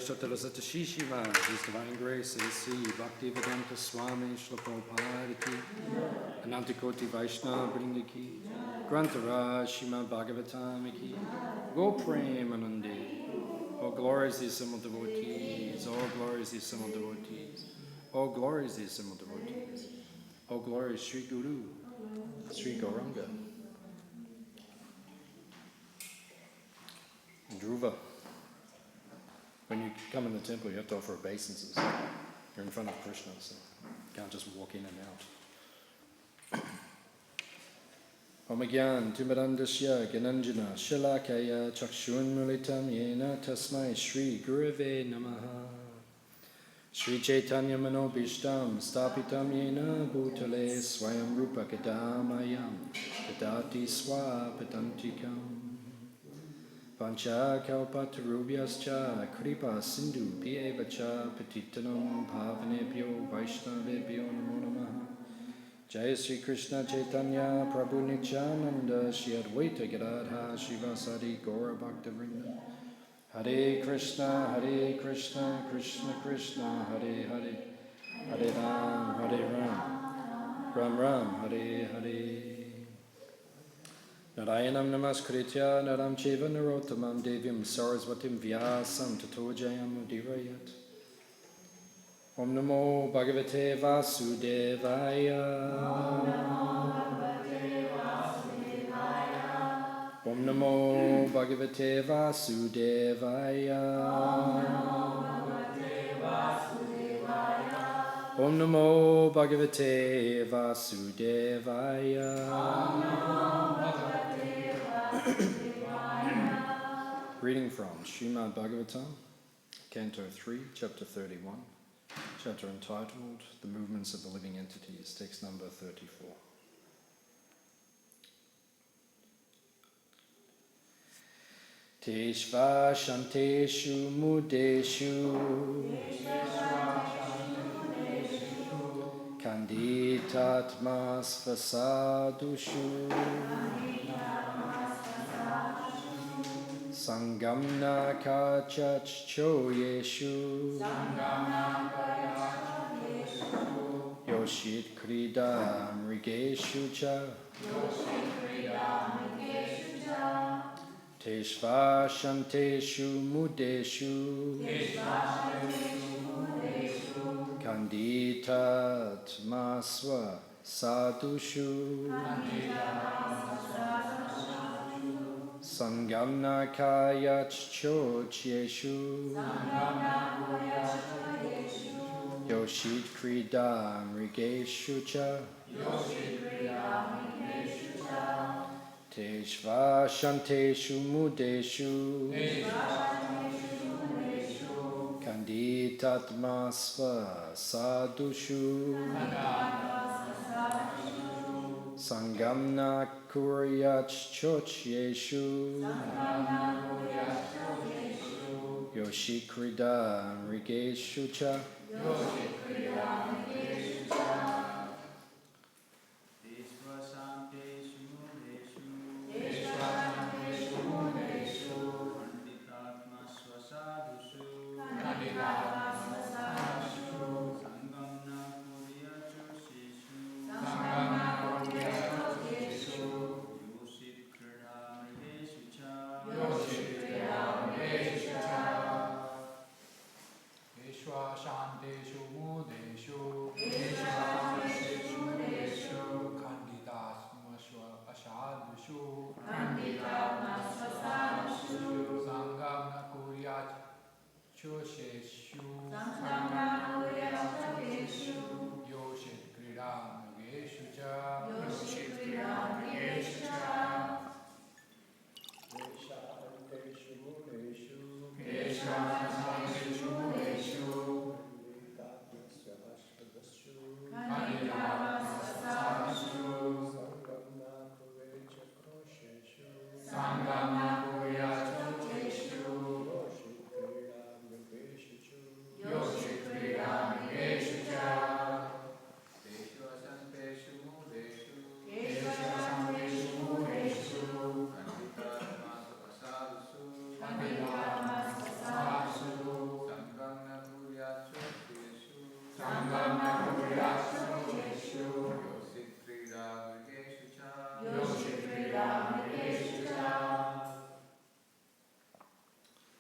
Shotala Satashishima, His Divine Grace, A.C. Bhaktivedanta Swami, Śrīmad Prabhupada ki, Anantakoti Vaishnava Vrinda ki, Grantharaj Śrīmad Bhāgavatam ki, Go Premanande, all glories the assembled devotees, all glories the assembled devotees, all glories the assembled devotees, all glories Sri Guru, Sri Gauranga, Dhruva. When you come in the temple, you have to offer obeisances. You're in front of Krishna, so you can't just walk in and out. Om Gyan Timarandasya Gananjana Shalakaya Chakshun Mulitam Yena Tasmai Shri Gurave Namaha Shri Chaitanya Manobishtam Stapitam Yena Bhutale Swayam Rupa Kadamayam Kadati Swapatantikam Pancha Kalpatarubhyascha Kripa Sindhu Bhyevacha Patitanam Bhavanebhyo Vaishnavebhyo Namo Namaha Jai Sri Krishna Chaitanya Prabhu Nityananda Shri Advaita Gadadha Shivasadi Gaura Bhaktivinoda Hare Krishna Krishna Krishna Hare Hare Hare Ram Ram Ram Hare Hare Narayanam Namaskritya Naram Cheva Narottamam Devyam Saraswatim Vyasam Tato Jayam Udirayat Om Namo Bhagavate Vasudevaya Om Namo Bhagavate Vasudevaya Om Namo Bhagavate Vasudevaya Reading from Śrīmad Bhāgavatam, Canto 3, Chapter 31, chapter entitled The Movements of the Living Entities, text number 34. Teshva Shanteshu Mudeshu Kanditatmas Vasadushu Sangamna Kachach Choyeshu Yoshit Krida Mrigeshu Cha Teshva Shanteshu Mudeshu Kanditat Maswa Sadushu Sangamna Kayach Chocheshu Yoshit Krida Mrigeshu Cha Teshva Shanteshu Mudeshu Kanditatmasva Sadushu Sangamna Kuryach Chocheshu Yoshikrida Mrigeshu Cha Shanteshu Mudeshu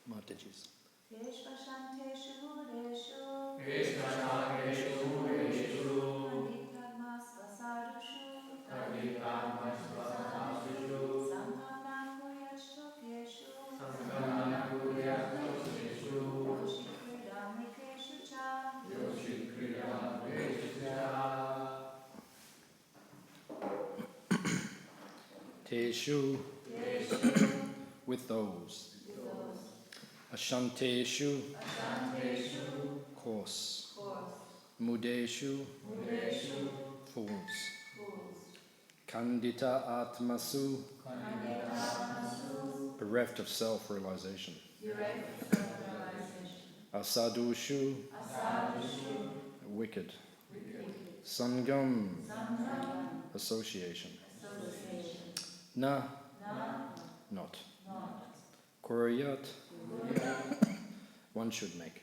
Mataji's. Teshu, with those. Ashanteshu, coarse. Mudeshu, fools. Kandita atmasu, bereft of self-realization. Asadushu, wicked. Sangam, association. Na, not. Kuryat, one should make.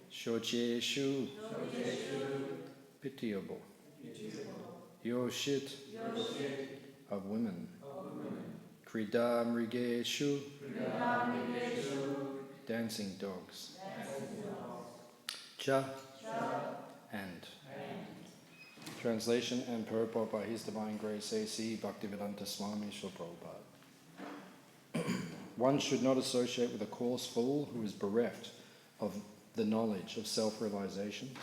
Shocheshu, pitiable. Yoshit, of women. Krida mrigeshu, dancing dogs. Cha, and. Translation and purport by His Divine Grace A.C. Bhaktivedanta Swami Śrīmad Prabhupada. One should not associate with a coarse fool who is bereft of the knowledge of self-realization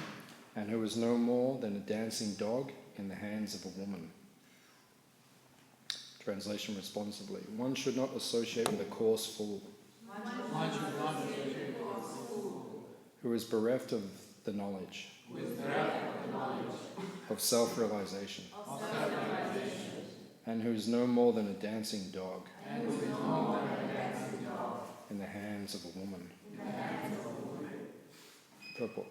and who is no more than a dancing dog in the hands of a woman. Translation responsibly. One should not associate with a coarse fool who is bereft of the knowledge of self-realization and who is no more than a dancing dog in the hands of a woman. Purport.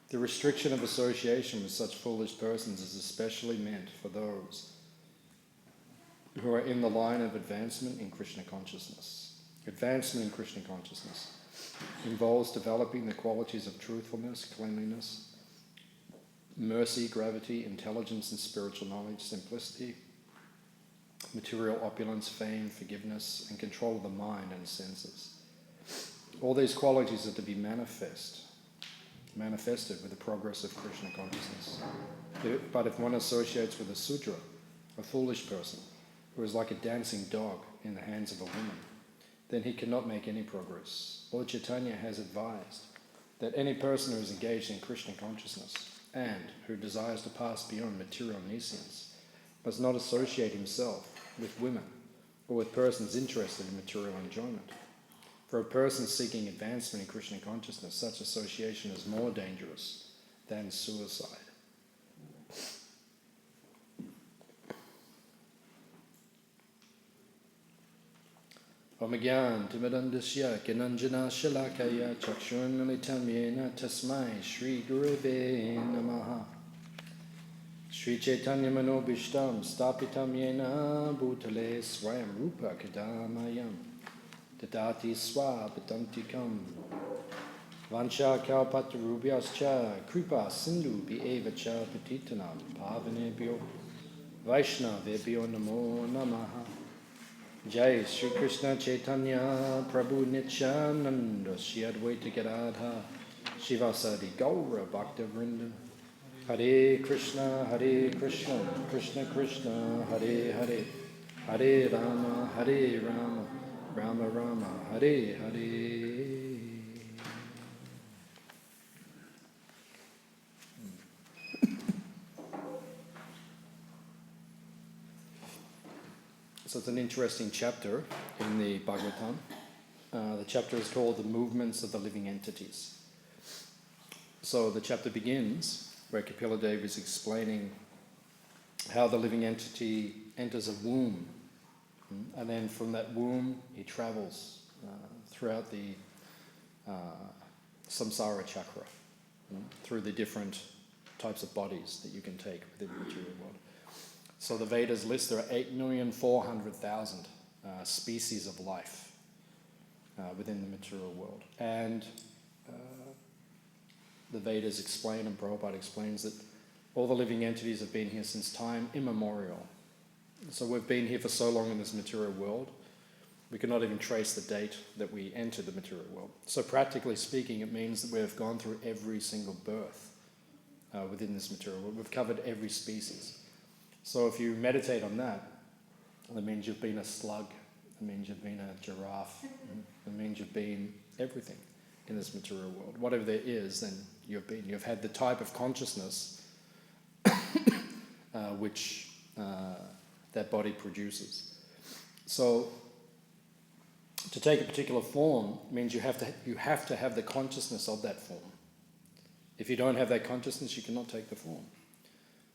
The restriction of association with such foolish persons is especially meant for those who are in the line of advancement in Krishna consciousness. Advancement in Krishna consciousness involves developing the qualities of truthfulness, cleanliness, mercy, gravity, intelligence and spiritual knowledge, simplicity, material opulence, fame, forgiveness, and control of the mind and senses. All these qualities are to be manifested with the progress of Krishna consciousness. But if one associates with a Sudra, a foolish person, who is like a dancing dog in the hands of a woman, then he cannot make any progress. Lord Chaitanya has advised that any person who is engaged in Krishna consciousness and who desires to pass beyond material nescience must not associate himself with women or with persons interested in material enjoyment. For a person seeking advancement in Krishna consciousness, such association is more dangerous than suicide. Omagyan Timadandasya Kinanjana Shalakaya Chakshunalitam Yena Tasmai Shri Gurave Namaha Shri Chaitanya Manobishtam Stapitam Yena Bhutale Swayam Rupa Kadamayam Dadati Swapatantikam Vansha Kalpatarubhyascha Kripa Sindhu Bhieva Cha Patitanam Pavanebhyo Vaishnavebhyo Namo Namaha Jai Sri Krishna Chaitanya Prabhu Nityananda Shri Advaita Gadadha Shivasadi Gaura Bhakta Vrinda Hare Krishna Krishna Krishna Hare Hare Hare Rama Rama Rama Hare Hare. So it's an interesting chapter in the Bhagavatam. The chapter is called The Movements of the Living Entities. So the chapter begins where Kapila Dev is explaining how the living entity enters a womb. And then from that womb he travels throughout the samsara chakra, through the different types of bodies that you can take within the material world. So the Vedas list there are 8,400,000 species of life within the material world. And the Vedas explain, and Prabhupada explains, that all the living entities have been here since time immemorial. So we've been here for so long in this material world, we cannot even trace the date that we entered the material world. So practically speaking, it means that we've gone through every single birth within this material world. We've covered every species. So if you meditate on that, that means you've been a slug, it means you've been a giraffe, it means you've been everything in this material world. Whatever there is, then you've had the type of consciousness which that body produces. So to take a particular form means you have to have the consciousness of that form. If you don't have that consciousness, you cannot take the form.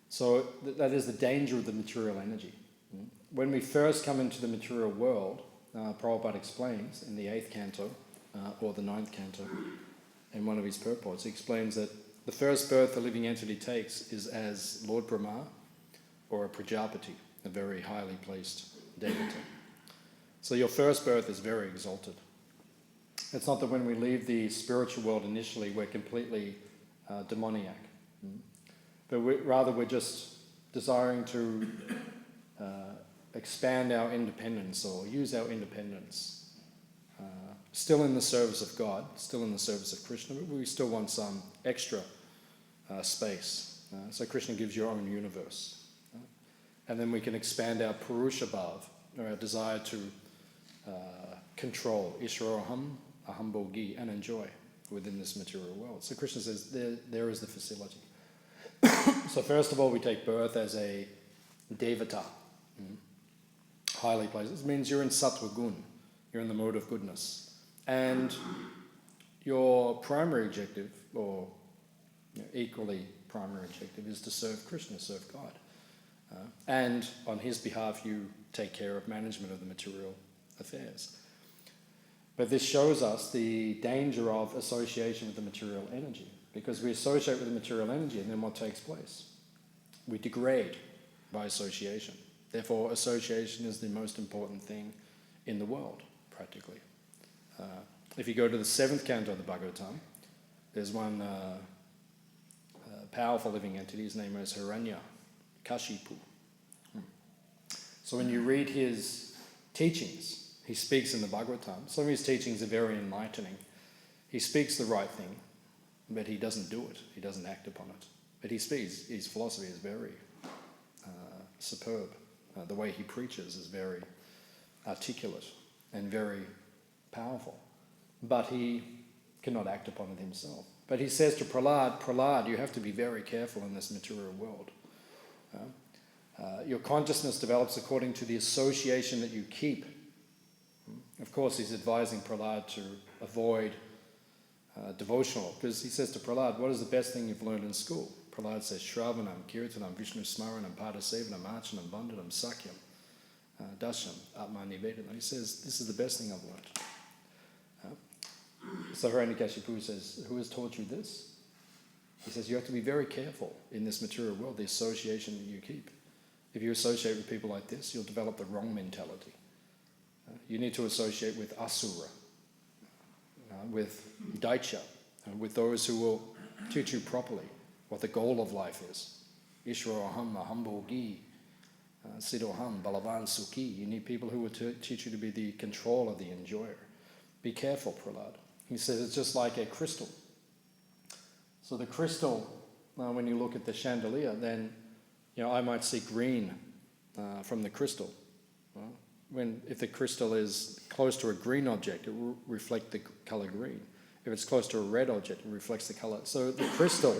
So that is the danger of the material energy. When we first come into the material world, Prabhupada explains in the 8th canto, or the 9th canto, in one of his purports, he explains that the first birth the living entity takes is as Lord Brahma or a Prajapati, a very highly placed devotee. So your first birth is very exalted. It's not that when we leave the spiritual world initially we're completely demoniac, but rather we're just desiring to expand our independence or use our independence. Still in the service of God, still in the service of Krishna, but we still want some extra space. So Krishna gives your own universe. And then we can expand our Purusha Bhav, or our desire to control Ishvaroham, Aham Bhogi, and enjoy within this material world. So Krishna says there is the facility. So first of all, we take birth as a Devata, highly placed. This means you're in Sattva Gun, you're in the mode of goodness. And your primary objective, or equally primary objective, is to serve Krishna, serve God. And on his behalf, you take care of management of the material affairs. But this shows us the danger of association with the material energy, because we associate with the material energy, and then what takes place? We degrade by association. Therefore, association is the most important thing in the world, practically. If you go to the 7th canto of the Bhagavatam, there's one powerful living entity. His name is Hiranya Kashipu. So when you read his teachings, he speaks in the Bhagavatam. Some of his teachings are very enlightening. He speaks the right thing, but he doesn't do it. He doesn't act upon it. But he speaks. His philosophy is very superb. The way he preaches is very articulate and very powerful. But he cannot act upon it himself. But he says to Prahlad, you have to be very careful in this material world. Your consciousness develops according to the association that you keep. Of course, he's advising Prahlad to avoid devotional, because he says to Prahlad, what is the best thing you've learned in school? Prahlad says, Shravanam, Kirtanam, Vishnu Smaranam, Padasevanam, Archanam, Bandhanam, Sakyam, Dasham, Atma Nivedanam. He says, this is the best thing I've learned. So Hiranyakashipu says, who has taught you this? He says, you have to be very careful in this material world, the association that you keep. If you associate with people like this, you'll develop the wrong mentality. You need to associate with Asura, with Daitya, with those who will teach you properly what the goal of life is. Ishvaroham, Aham Bhogi, Siddhoham, Balavan Sukhi. You need people who will teach you to be the controller, the enjoyer. Be careful, Prahlad. He says it's just like a crystal. So the crystal, when you look at the chandelier, then I might see green from the crystal. If the crystal is close to a green object, it will reflect the color green. If it's close to a red object, it reflects the color. So the crystal,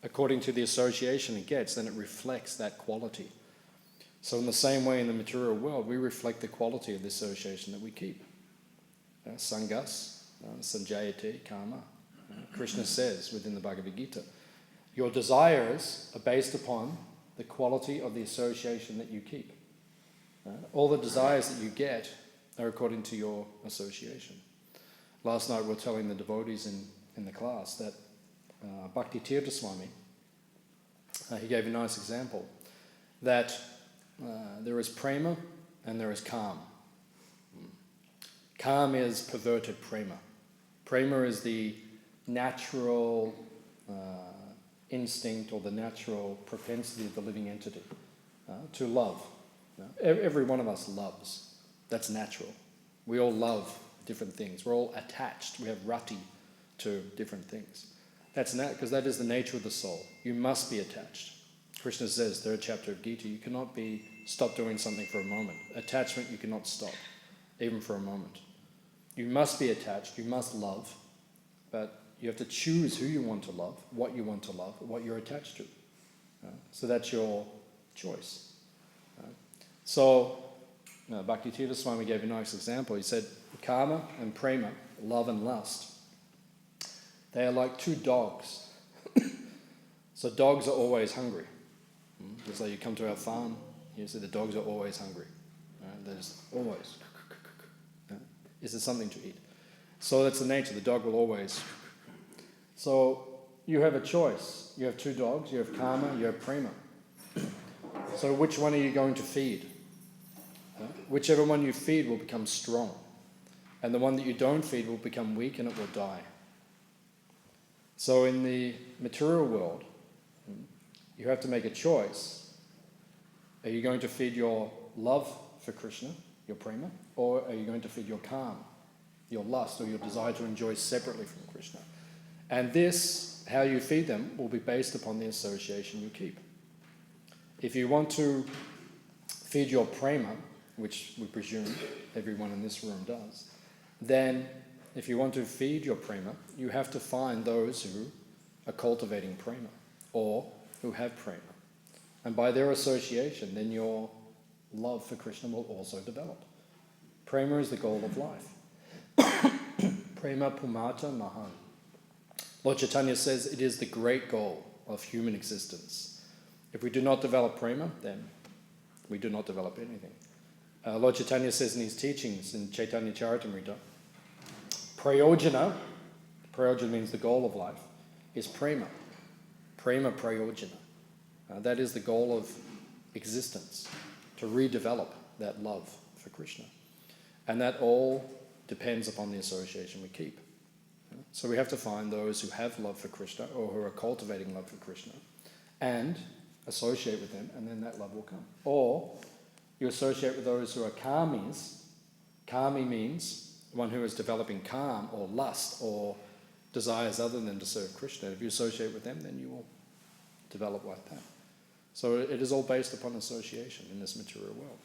according to the association it gets, then it reflects that quality. So in the same way in the material world, we reflect the quality of the association that we keep. Sangas, Sanjayate, Karma. Krishna says within the Bhagavad Gita, your desires are based upon the quality of the association that you keep. All the desires that you get are according to your association. Last night we were telling the devotees in the class that Bhaktivedanta Swami, he gave a nice example, that there is prema and there is calm. Calm is perverted prema. Prema is the natural instinct or the natural propensity of the living entity to love. Every one of us loves. That's natural. We all love different things. We're all attached. We have rati to different things. That's because that is the nature of the soul. You must be attached. Krishna says, 3rd chapter of Gita, you cannot stop doing something for a moment. Attachment you cannot stop, even for a moment. You must be attached, you must love, but you have to choose who you want to love, what you want to love, what you're attached to. So that's your choice. So, Bhaktivedanta Swami gave a nice example. He said, karma and prema, love and lust, they are like two dogs. So dogs are always hungry. It's like you come to our farm, you see the dogs are always hungry. There's always, is there something to eat? So that's the nature, the dog will always. So you have a choice. You have two dogs, you have karma, you have prema. So which one are you going to feed? Whichever one you feed will become strong. And the one that you don't feed will become weak and it will die. So in the material world, you have to make a choice. Are you going to feed your love for Krishna, your prema, or are you going to feed your kama, your lust, or your desire to enjoy separately from Krishna? And this, how you feed them, will be based upon the association you keep. If you want to feed your prema, which we presume everyone in this room does, then if you want to feed your prema, you have to find those who are cultivating prema, or who have prema. And by their association, then your love for Krishna will also develop. Prema is the goal of life. Prema pumata mahan. Lord Chaitanya says it is the great goal of human existence. If we do not develop prema, then we do not develop anything. Lord Chaitanya says in his teachings in Chaitanya Charitamrita, prayojana means the goal of life, is prema. Prema prayojana. That is the goal of existence, to redevelop that love for Krishna. And that all depends upon the association we keep. So we have to find those who have love for Krishna, or who are cultivating love for Krishna, and associate with them, and then that love will come. Or you associate with those who are kamis. Kami means one who is developing kam, or lust, or desires other than to serve Krishna. If you associate with them, then you will develop like that. So it is all based upon association in this material world.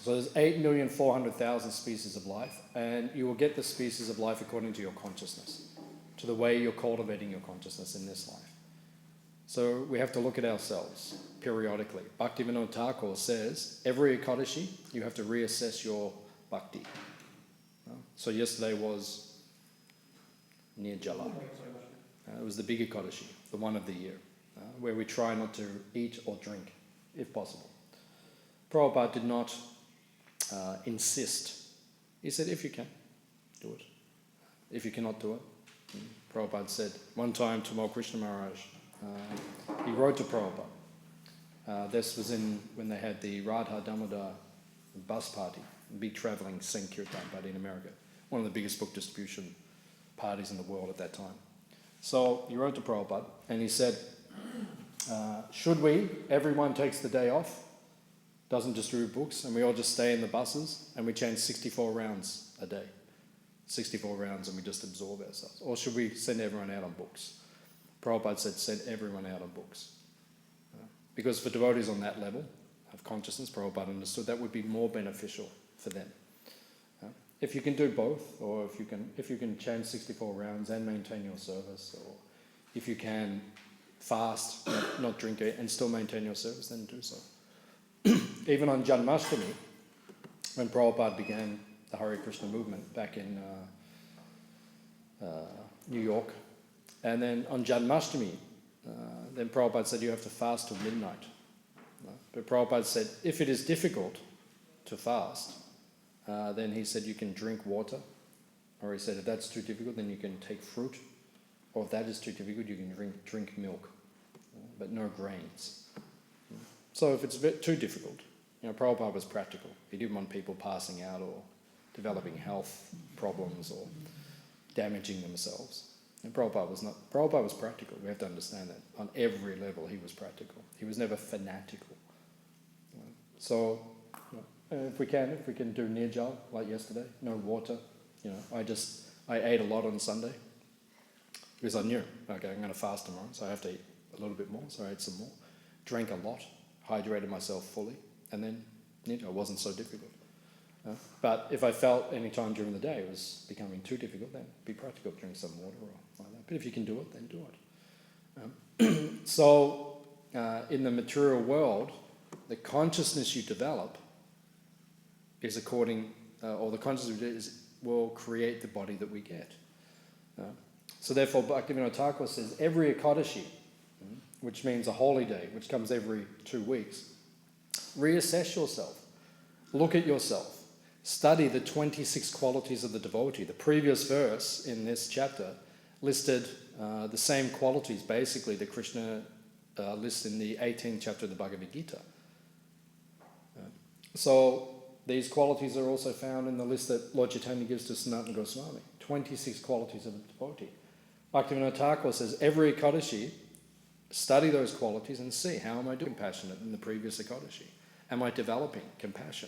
So there's 8,400,000 species of life, and you will get the species of life according to your consciousness, to the way you're cultivating your consciousness in this life. So we have to look at ourselves periodically. Bhaktivedanta Thakur says, every Ekadashi, you have to reassess your bhakti. So yesterday was Nirjala. It was the big Ekadashi, the one of the year, where we try not to eat or drink, if possible. Prabhupada did not insist. He said, if you can, do it. If you cannot do it. Prabhupada said, one time Tamal Krishna Maharaj, he wrote to Prabhupada. This was when they had the Radha Damodar bus party, big travelling Sankirtan party in America. One of the biggest book distribution parties in the world at that time. So he wrote to Prabhupada and he said, should we, everyone takes the day off, doesn't distribute books, and we all just stay in the buses and we chant 64 rounds a day. 64 rounds and we just absorb ourselves. Or should we send everyone out on books? Prabhupada said, send everyone out on books. Because for devotees on that level of consciousness, Prabhupada understood that would be more beneficial for them. If you can do both, or if you can chant 64 rounds and maintain your service, or if you can fast, not drink it, and still maintain your service, then do so. Even on Janmashtami, when Prabhupada began the Hare Krishna movement back in New York, and then on Janmashtami, then Prabhupada said you have to fast till midnight. But Prabhupada said if it is difficult to fast, then he said you can drink water, or he said if that's too difficult, then you can take fruit, or if that is too difficult, you can drink milk, but no grains. So if it's a bit too difficult, Prabhupada was practical. He didn't want people passing out or developing health problems or damaging themselves. And Prabhupada was practical. We have to understand that. On every level, he was practical. He was never fanatical. So, if we can do nirjal, like yesterday, no water. I ate a lot on Sunday because I knew, okay, I'm going to fast tomorrow, so I have to eat a little bit more. So I ate some more, drank a lot, hydrated myself fully, and then nirjal wasn't so difficult. But if I felt any time during the day it was becoming too difficult, then be practical, drink some water or like that. But if you can do it, then do it. So in the material world, the consciousness you develop is or the consciousness will create the body that we get. So therefore, Bhaktivedanta says every Ekadashi, which means a holy day, which comes every 2 weeks, reassess yourself, look at yourself. Study the 26 qualities of the devotee. The previous verse in this chapter listed the same qualities, basically, that Krishna lists in the 18th chapter of the Bhagavad Gita. So these qualities are also found in the list that Lord Chaitanya gives to Sanatana Goswami. 26 qualities of a devotee. Bhaktivedanta says, every Ekadashi, study those qualities and see, how am I doing compassionate in the previous Ekadashi? Am I developing compassion?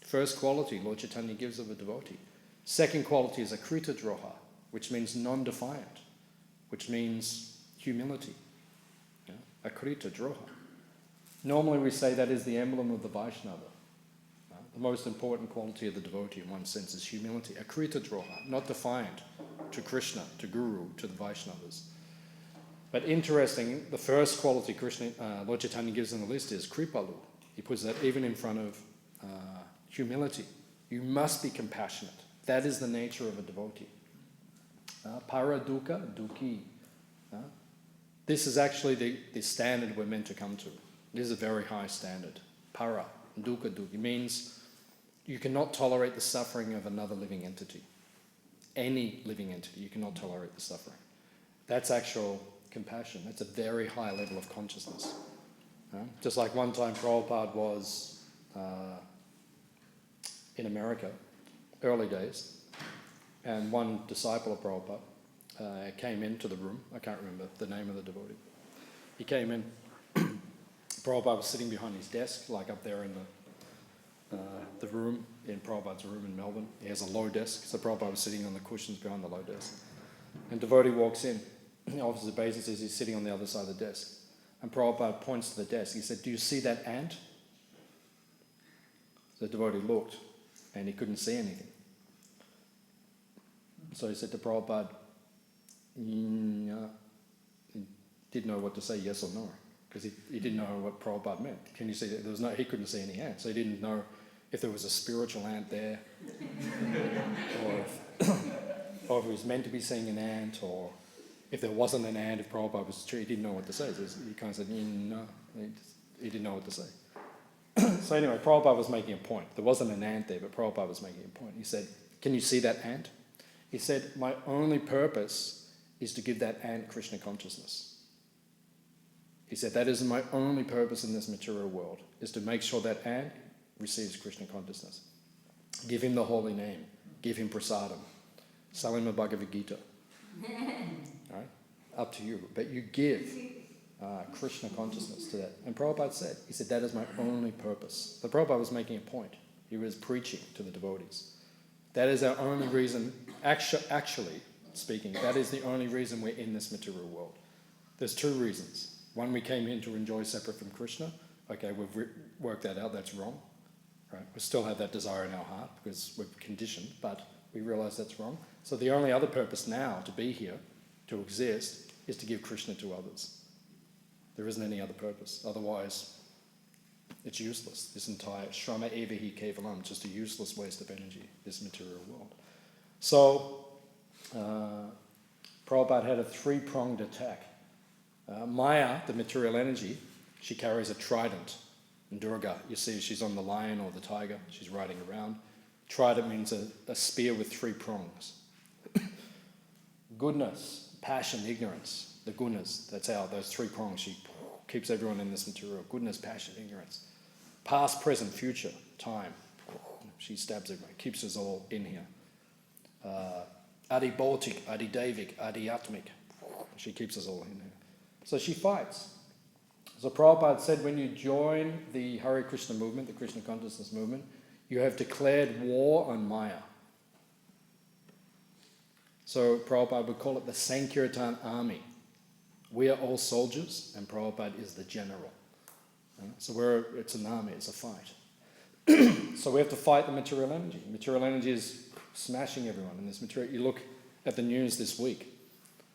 First quality Lord Chaitanya gives of a devotee. Second quality is akrita droha, which means non-defiant, which means humility. Akrita droha. Normally we say that is the emblem of the Vaishnava. The most important quality of the devotee in one sense is humility. Akrita droha, not defiant to Krishna, to Guru, to the Vaishnavas. But interesting, the first quality Lord Chaitanya gives on the list is kripalu. He puts that even in front of humility. You must be compassionate. That is the nature of a devotee. Para dukkha dukhi. This is actually the standard we're meant to come to. This is a very high standard. Para dukkha dukhi means you cannot tolerate the suffering of another living entity. Any living entity, you cannot tolerate the suffering. That's actual compassion. That's a very high level of consciousness. Just like one time Prabhupada was in America, early days, and one disciple of Prabhupada came into the room. I can't remember the name of the devotee. He came in. Prabhupada was sitting behind his desk, like up there in the room, in Prabhupada's room in Melbourne. He has a low desk, so Prabhupada was sitting on the cushions behind the low desk. And devotee walks in. He offers the obeisance, he's sitting on the other side of the desk. And Prabhupada points to the desk. He said, "Do you see that ant?" The devotee looked, and he couldn't see anything. So he said to Prabhupada, he didn't know what to say, yes or no, because he didn't know what Prabhupada meant. Can you see that? He couldn't see any ant, so he didn't know if there was a spiritual ant there, or if he was meant to be seeing an ant, or if there wasn't an ant, if Prabhupada was true, he didn't know what to say. So he kind of said, no, he didn't know what to say. So anyway, Prabhupada was making a point. There wasn't an ant there, but Prabhupada was making a point. He said, "Can you see that ant?" He said, "My only purpose is to give that ant Krishna consciousness." He said, "That is my only purpose in this material world, is to make sure that ant receives Krishna consciousness. Give him the holy name. Give him prasadam. Sell him a Bhagavad Gita." All right? Up to you. But you give Krishna consciousness to that. And Prabhupada said, he said, "That is my only purpose." So Prabhupada was making a point. He was preaching to the devotees. That is our only reason, actually speaking, that is the only reason we're in this material world. There's two reasons. One, we came in to enjoy separate from Krishna. Okay, we've worked that out, that's wrong. Right? We still have that desire in our heart because we're conditioned, but we realize that's wrong. So the only other purpose now to be here, to exist, is to give Krishna to others. There isn't any other purpose. Otherwise, it's useless. This entire shrama evahi kevalam, just a useless waste of energy, this material world. So, Prabhupada had a three-pronged attack. Maya, the material energy, she carries a trident. And Durga, you see she's on the lion or the tiger, she's riding around. Trident means a spear with three prongs. Goodness, passion, ignorance, the gunas, that's how those three prongs, she keeps everyone in this material. Goodness, passion, ignorance. Past, present, future, time. She stabs everyone, keeps us all in here. Adi Bhautik, Adi Devik, Adi Atmik. She keeps us all in there. So she fights. So Prabhupada said when you join the Hare Krishna movement, the Krishna consciousness movement, you have declared war on Maya. So Prabhupada would call it the Sankirtan army. We are all soldiers and Prabhupada is the general. So it's an army, it's a fight. So we have to fight the material energy. Material energy is smashing everyone in this material. You look at the news this week,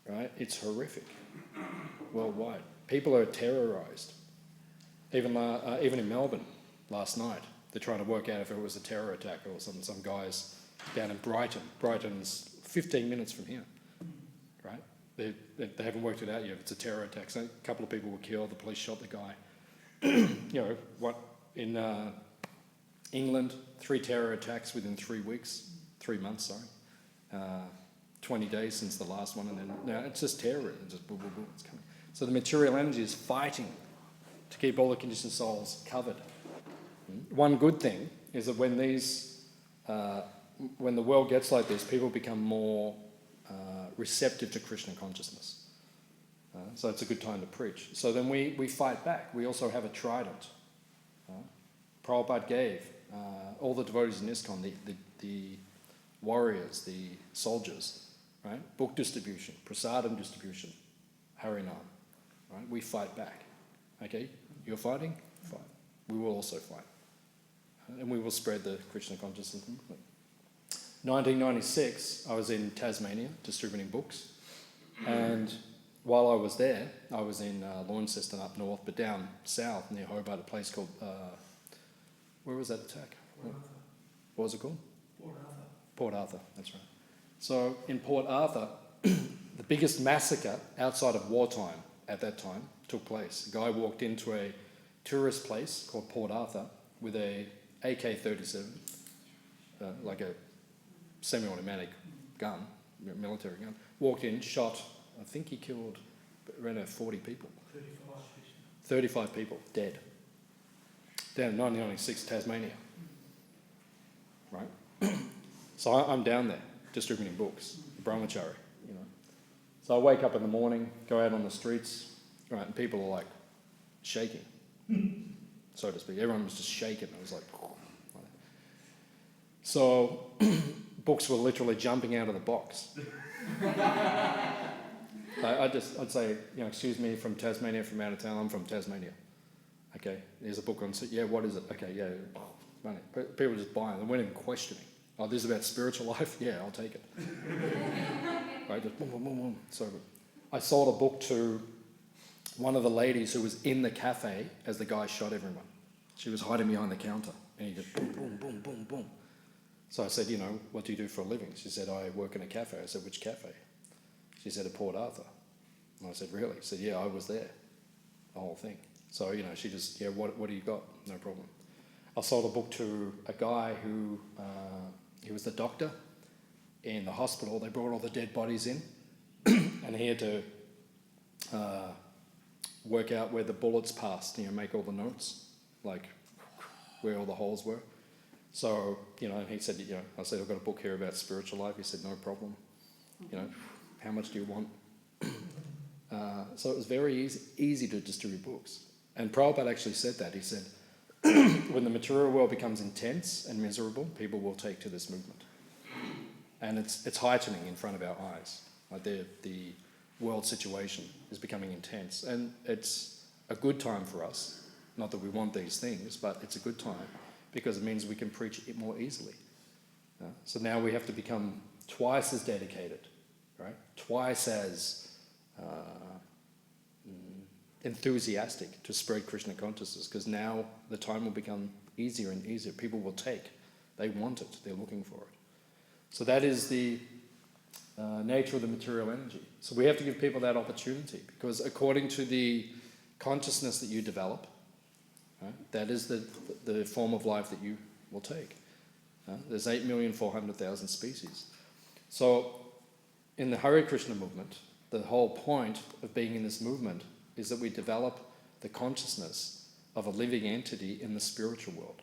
right? It's horrific worldwide. People are terrorized. Even in Melbourne last night, they're trying to work out if it was a terror attack or something. Some guys down in Brighton. Brighton's 15 minutes from here, right? They haven't worked it out yet. It's a terror attack. So a couple of people were killed. The police shot the guy. In England, 3 terror attacks within 3 months, 20 days since the last one, and then now it's just terror. It's just boom, boom, boom, it's coming. So the material energy is fighting to keep all the conditioned souls covered. One good thing is that when the world gets like this, people become more receptive to Krishna consciousness. So it's a good time to preach. So then we fight back. We also have a trident. Prabhupada gave all the devotees in ISKCON, the warriors, the soldiers, right? Book distribution, prasadam distribution, Harinam, right? We fight back. Okay, you're fighting? Fight. We will also fight. And we will spread the Krishna consciousness movement. 1996, I was in Tasmania distributing books, and while I was there, I was in Launceston up north, but down south near Hobart, a place called, where was that attack? What was it called? Port Arthur, that's right. So in Port Arthur, the biggest massacre outside of wartime at that time took place. A guy walked into a tourist place called Port Arthur with a AK-37, like a semi-automatic gun, military gun, walked in, shot, I think he killed around 40 people. 35 people dead. Down in 1996, Tasmania. Right? So I'm down there distributing books, Brahmachari, So I wake up in the morning, go out on the streets, right, and people are like shaking, so to speak. Everyone was just shaking. It was like, so books were literally jumping out of the box. I'd say, excuse me, from Tasmania, from out of town. I'm from Tasmania. Okay, there's a book on. Yeah, what is it? Okay, yeah, money. People just buying. They weren't even questioning. Oh, this is about spiritual life. Yeah, I'll take it. Right, just boom, boom, boom, boom. So I sold a book to one of the ladies who was in the cafe as the guy shot everyone. She was hiding behind the counter, and he just boom, boom, boom, boom, boom. So I said, what do you do for a living? She said, I work in a cafe. I said, which cafe? She said, at Port Arthur. And I said, really? She said, yeah, I was there, the whole thing. So, she just, what do you got? No problem. I sold a book to a guy who, he was the doctor in the hospital. They brought all the dead bodies in, and he had to work out where the bullets passed, make all the notes, like where all the holes were. So, he said, I said, I've got a book here about spiritual life. He said, no problem. How much do you want? So it was very easy to distribute books. And Prabhupada actually said that. He said, when the material world becomes intense and miserable, people will take to this movement. And it's heightening in front of our eyes. Like the world situation is becoming intense. And it's a good time for us. Not that we want these things, but it's a good time because it means we can preach it more easily. So now we have to become twice as dedicated, right? Twice as enthusiastic to spread Krishna consciousness, because now the time will become easier and easier. People will take. They want it. They're looking for it. So that is the nature of the material energy. So we have to give people that opportunity, because according to the consciousness that you develop, right, that is the form of life that you will take. There's 8,400,000 species. So in the Hare Krishna movement, the whole point of being in this movement is that we develop the consciousness of a living entity in the spiritual world.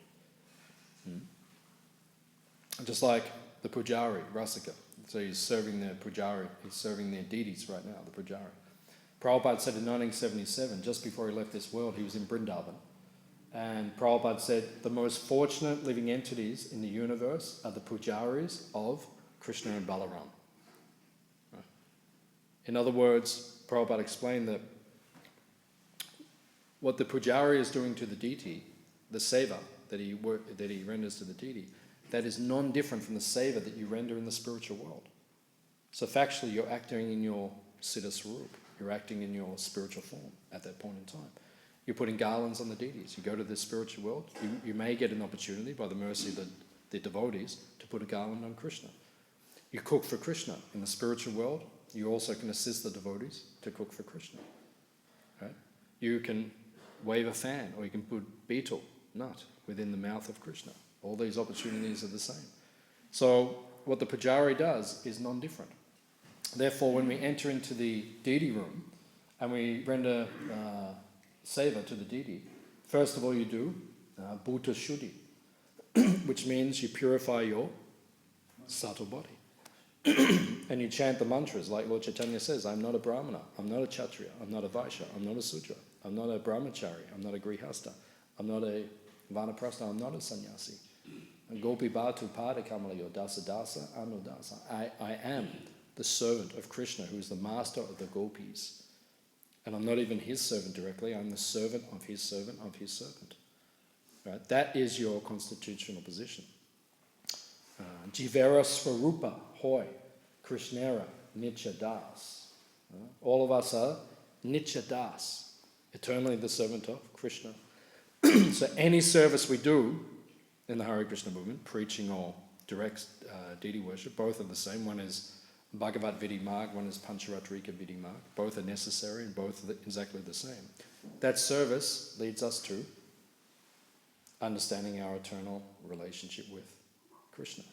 Just like the Pujari, Rasika, So he's serving their pujari, he's serving their deities right now, the pujari. Prabhupada said in 1977, just before he left this world, he was in Vrindavan. And Prabhupada said, the most fortunate living entities in the universe are the pujaris of Krishna and Balaram. Right. In other words, Prabhupada explained that what the pujari is doing to the deity, the seva that he renders to the deity, that is non-different from the seva that you render in the spiritual world. So factually, you're acting in your siddha swarup. You're acting in your spiritual form at that point in time. You're putting garlands on the deities. You go to the spiritual world, you may get an opportunity by the mercy of the devotees to put a garland on Krishna. You cook for Krishna. In the spiritual world, you also can assist the devotees to cook for Krishna. Right? You can wave a fan, or you can put betel nut within the mouth of Krishna. All these opportunities are the same. So what the pujari does is non-different. Therefore, when we enter into the deity room and we render seva to the deity, first of all you do bhuta shuddhi, which means you purify your subtle body. And you chant the mantras like Lord Chaitanya says, I'm not a brahmana, I'm not a kshatriya, I'm not a vaishya, I'm not a sudra, I'm not a brahmachari, I'm not a grihasta, I'm not a vanaprastha, I'm not a sannyasi. Gopi bhatu pada kamalayo dasa dasa anudasa. I am the servant of Krishna, who is the master of the gopis. And I'm not even his servant directly, I'm the servant of his servant of his servant. Right? That is your constitutional position. Jivera Swarupa Hoy Krishnera Nitya Das. All of us are Nitya Das, eternally the servant of Krishna. So any service we do in the Hare Krishna movement, preaching or direct deity worship, both are the same. One is Bhagavat Vidhi Marg, one is Pancharatrika Vidhi Marg. Both are necessary and both are exactly the same. That service leads us to understanding our eternal relationship with Krishna.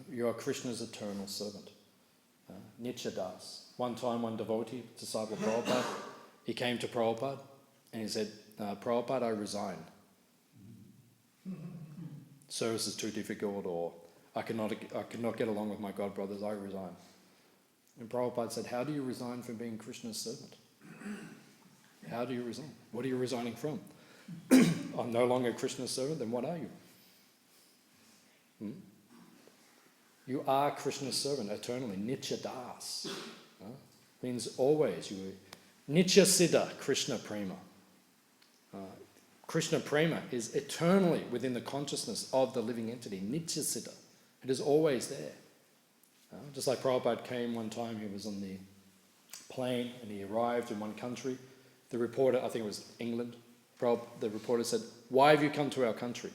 You are Krishna's eternal servant. Nitya Das. One time, one devotee, disciple of Prabhupada, he came to Prabhupada and he said, Prabhupada, I resign. Service is too difficult, or I cannot get along with my God brothers, I resign. And Prabhupada said, how do you resign from being Krishna's servant? How do you resign? What are you resigning from? I'm no longer Krishna's servant, then what are you? You are Krishna's servant eternally. Nitya Das. Means always. Nitya Siddha Krishna Prema. Krishna Prema is eternally within the consciousness of the living entity. Nitya Siddha. It is always there. Just like Prabhupada came one time, he was on the plane and he arrived in one country. The reporter, I think it was England, the reporter said, why have you come to our country?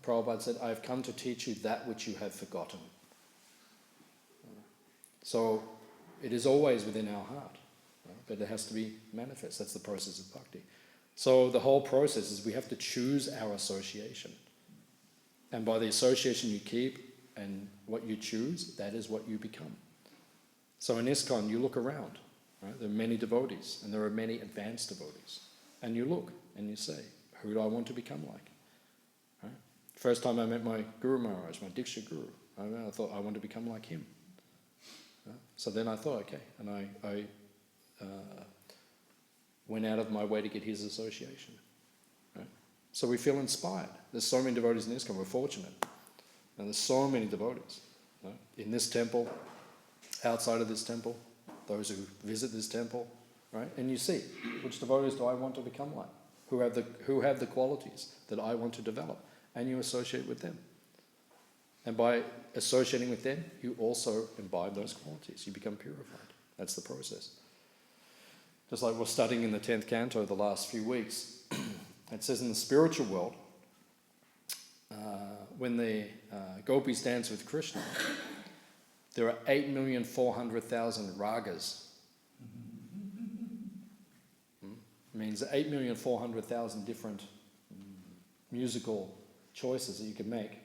Prabhupada said, I have come to teach you that which you have forgotten. So it is always within our heart, but it has to be manifest. That's the process of bhakti. So the whole process is we have to choose our association. And by the association you keep and what you choose, that is what you become. So in ISKCON, you look around. Right? There are many devotees, and there are many advanced devotees. And you look and you say, who do I want to become like? Right? First time I met my Guru Maharaj, my Diksha Guru, I thought I want to become like him. Right? So then I thought, okay, and I went out of my way to get his association. Right? So we feel inspired. There's so many devotees in ISKCON, we're fortunate. And there's so many devotees. Right? In this temple, outside of this temple, those who visit this temple, right? And you see, which devotees do I want to become like? Who have the qualities that I want to develop? And you associate with them. And by associating with them, you also imbibe those qualities. You become purified. That's the process. Just like we're studying in the 10th canto the last few weeks, it says in the spiritual world, when the gopis dance with Krishna, there are 8,400,000 ragas. Means 8,400,000 different musical choices that you can make.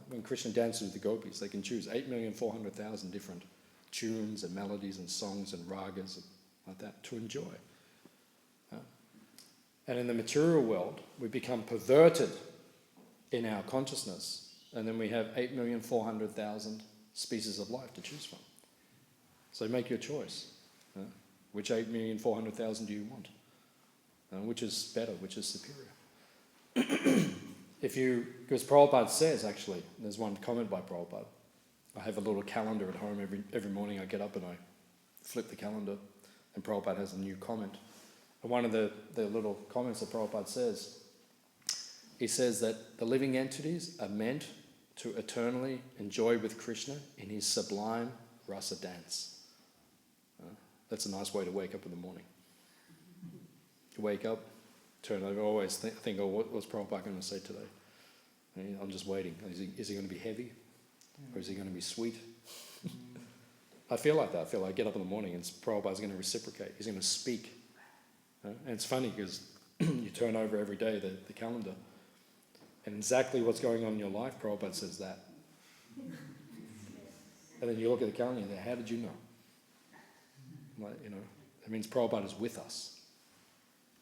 When Krishna dances with the gopis, they can choose 8,400,000 different tunes and melodies and songs and ragas like that to enjoy. And in the material world, we become perverted in our consciousness and then we have 8,400,000 species of life to choose from. So make your choice. Which 8,400,000 do you want? Which is better? Which is superior? Because Prabhupada says, actually, there's one comment by Prabhupada. I have a little calendar at home every morning. I get up and I flip the calendar, and Prabhupada has a new comment. And one of the little comments that Prabhupada says, he says that the living entities are meant to eternally enjoy with Krishna in his sublime rasa dance. That's a nice way to wake up in the morning. You wake up, turn over, always think, oh, what's Prabhupada going to say today? I'm just waiting. Is he going to be heavy? Or is he going to be sweet? I feel like that. I feel like I get up in the morning and Prabhupada's going to reciprocate. He's going to speak. And it's funny because you turn over every day the calendar, and exactly what's going on in your life, Prabhupada says that. And then you look at the calendar and you think, how did you know? Like, it means Prabhupada is with us.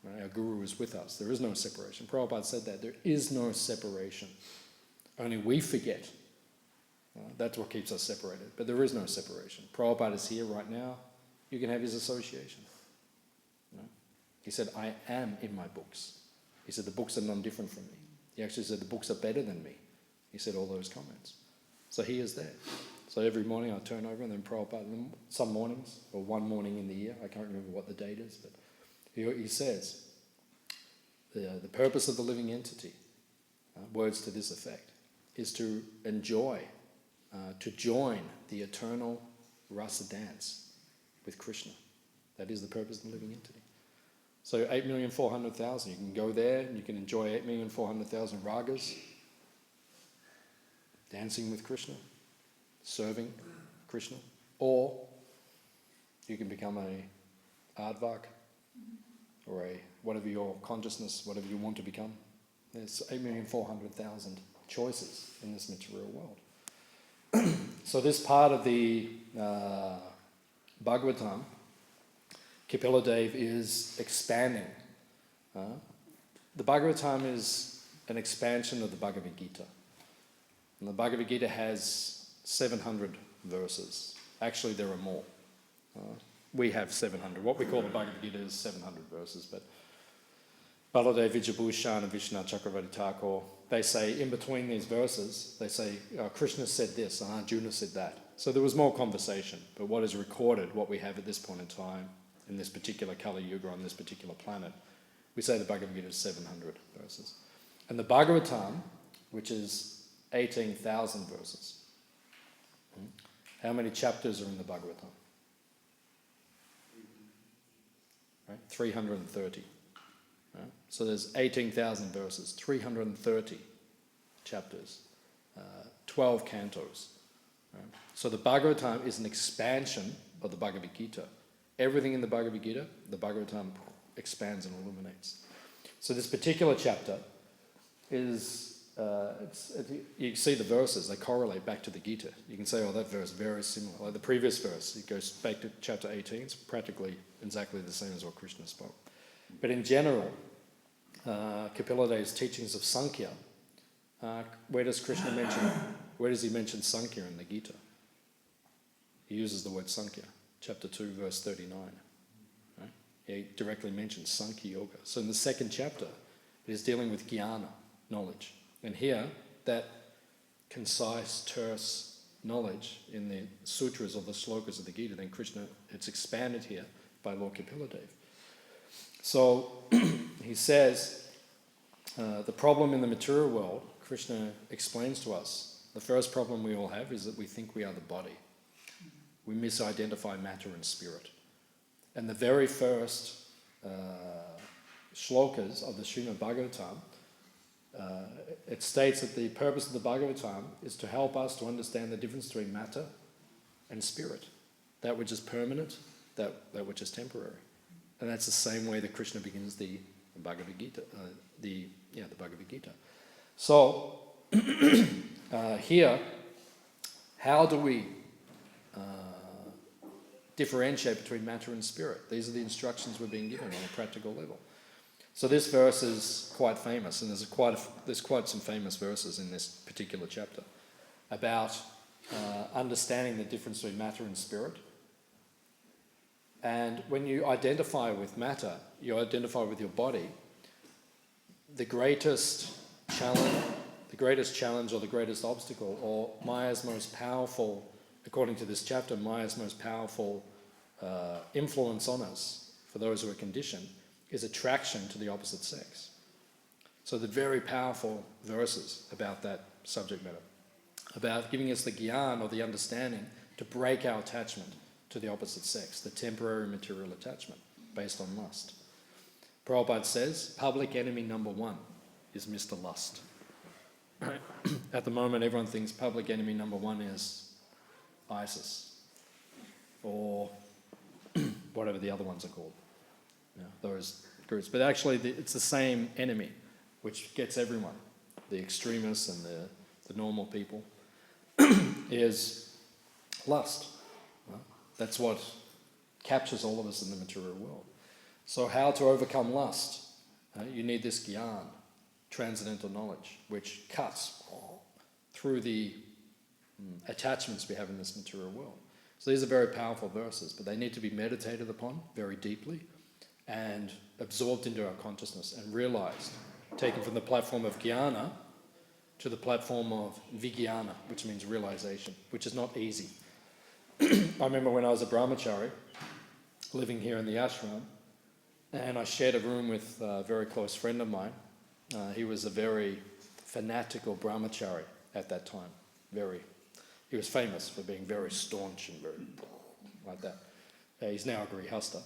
Right? Our Guru is with us. There is no separation. Prabhupada said that. There is no separation. Only we forget. That's what keeps us separated. But there is no separation. Prabhupada is here right now. You can have his association. He said, I am in my books. He said, the books are none different from me. He actually said, the books are better than me. He said all those comments. So he is there. So every morning I turn over and then Prabhupada, some mornings, or one morning in the year, I can't remember what the date is, but he says, the purpose of the living entity, words to this effect, is to enjoy, to join the eternal rasa dance with Krishna. That is the purpose of the living entity. So 8,400,000, you can go there and you can enjoy 8,400,000 ragas, dancing with Krishna, serving Krishna, or you can become a advak, or a whatever your consciousness, whatever you want to become. There's 8,400,000 choices in this material world. So this part of the Bhagavatam, Kapila is expanding. The Bhagavatam is an expansion of the Bhagavad Gita. And the Bhagavad Gita has 700 verses. Actually, there are more. We have 700. What we call the Bhagavad Gita is 700 verses, but Baladev Vijabhushan and Vishnu Chakravarti Thakur, they say in between these verses, they say Krishna said this and Arjuna said that. So there was more conversation, but what is recorded, what we have at this point in time, in this particular Kali Yuga on this particular planet, we say the Bhagavad Gita is 700 verses. And the Bhagavatam, which is 18,000 verses. How many chapters are in the Bhagavatam? Right? 330. Right? So there's 18,000 verses, 330 chapters, 12 cantos. Right? So the Bhagavatam is an expansion of the Bhagavad Gita. Everything in the Bhagavad Gita, the Bhagavatam expands and illuminates. So this particular chapter is, you see the verses, they correlate back to the Gita. You can say, oh, that verse is very similar. Like the previous verse, it goes back to chapter 18. It's practically exactly the same as what Krishna spoke. But in general, Kapila teachings of Sankhya, where does he mention Sankhya in the Gita? He uses the word Sankhya. Chapter 2, verse 39. Right? He directly mentions Sankhya Yoga. So in the second chapter, it is dealing with jnana, knowledge. And here, that concise, terse knowledge in the sutras or the slokas of the Gita, then Krishna, it's expanded here by Lord Kapila. So he says, the problem in the material world, Krishna explains to us, the first problem we all have is that we think we are the body. We misidentify matter and spirit. And the very first shlokas of the Śrīmad Bhāgavatam, it states that the purpose of the Bhagavatam is to help us to understand the difference between matter and spirit. That which is permanent, that which is temporary. And that's the same way that Krishna begins the Bhagavad Gita. The Bhagavad Gita. So, here, how do we differentiate between matter and spirit? These are the instructions we're being given on a practical level. So this verse is quite famous, and there's quite some famous verses in this particular chapter about understanding the difference between matter and spirit. And when you identify with matter, you identify with your body. The greatest challenge or the greatest obstacle, or Maya's most powerful, according to this chapter, Maya's most powerful influence on us, for those who are conditioned, is attraction to the opposite sex. So the very powerful verses about that subject matter, about giving us the gyan, or the understanding, to break our attachment to the opposite sex, the temporary material attachment based on lust. Prabhupada says, public enemy number one is Mr. Lust. Right? At the moment, everyone thinks public enemy number one is ISIS, or whatever the other ones are called. Those groups. But actually, it's the same enemy, which gets everyone, the extremists and the normal people, is lust. That's what captures all of us in the material world. So how to overcome lust? You need this gyan, transcendental knowledge, which cuts through the attachments we have in this material world. So these are very powerful verses, but they need to be meditated upon very deeply and absorbed into our consciousness and realized, taken from the platform of jnana to the platform of vijnana, which means realization, which is not easy. I remember when I was a brahmachari, living here in the ashram, and I shared a room with a very close friend of mine. He was a very fanatical brahmachari at that time. He was famous for being very staunch and very like that. He's now a grihasta.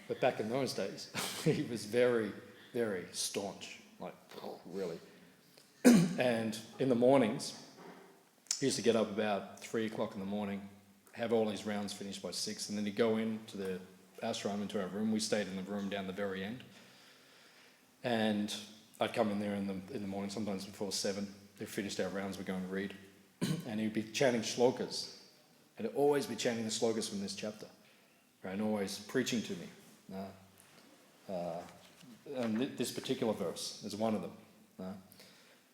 But back in those days, he was very, very staunch, like really. And in the mornings, he used to get up about 3 o'clock in the morning, have all his rounds finished by 6, and then he'd go into the ashram, into our room. We stayed in the room down the very end. And I'd come in there in the morning, sometimes before 7. They finished our rounds, we'd go and read. And he'd be chanting shlokas. And he'd always be chanting the shlokas from this chapter. Right? And always preaching to me. And this particular verse is one of them.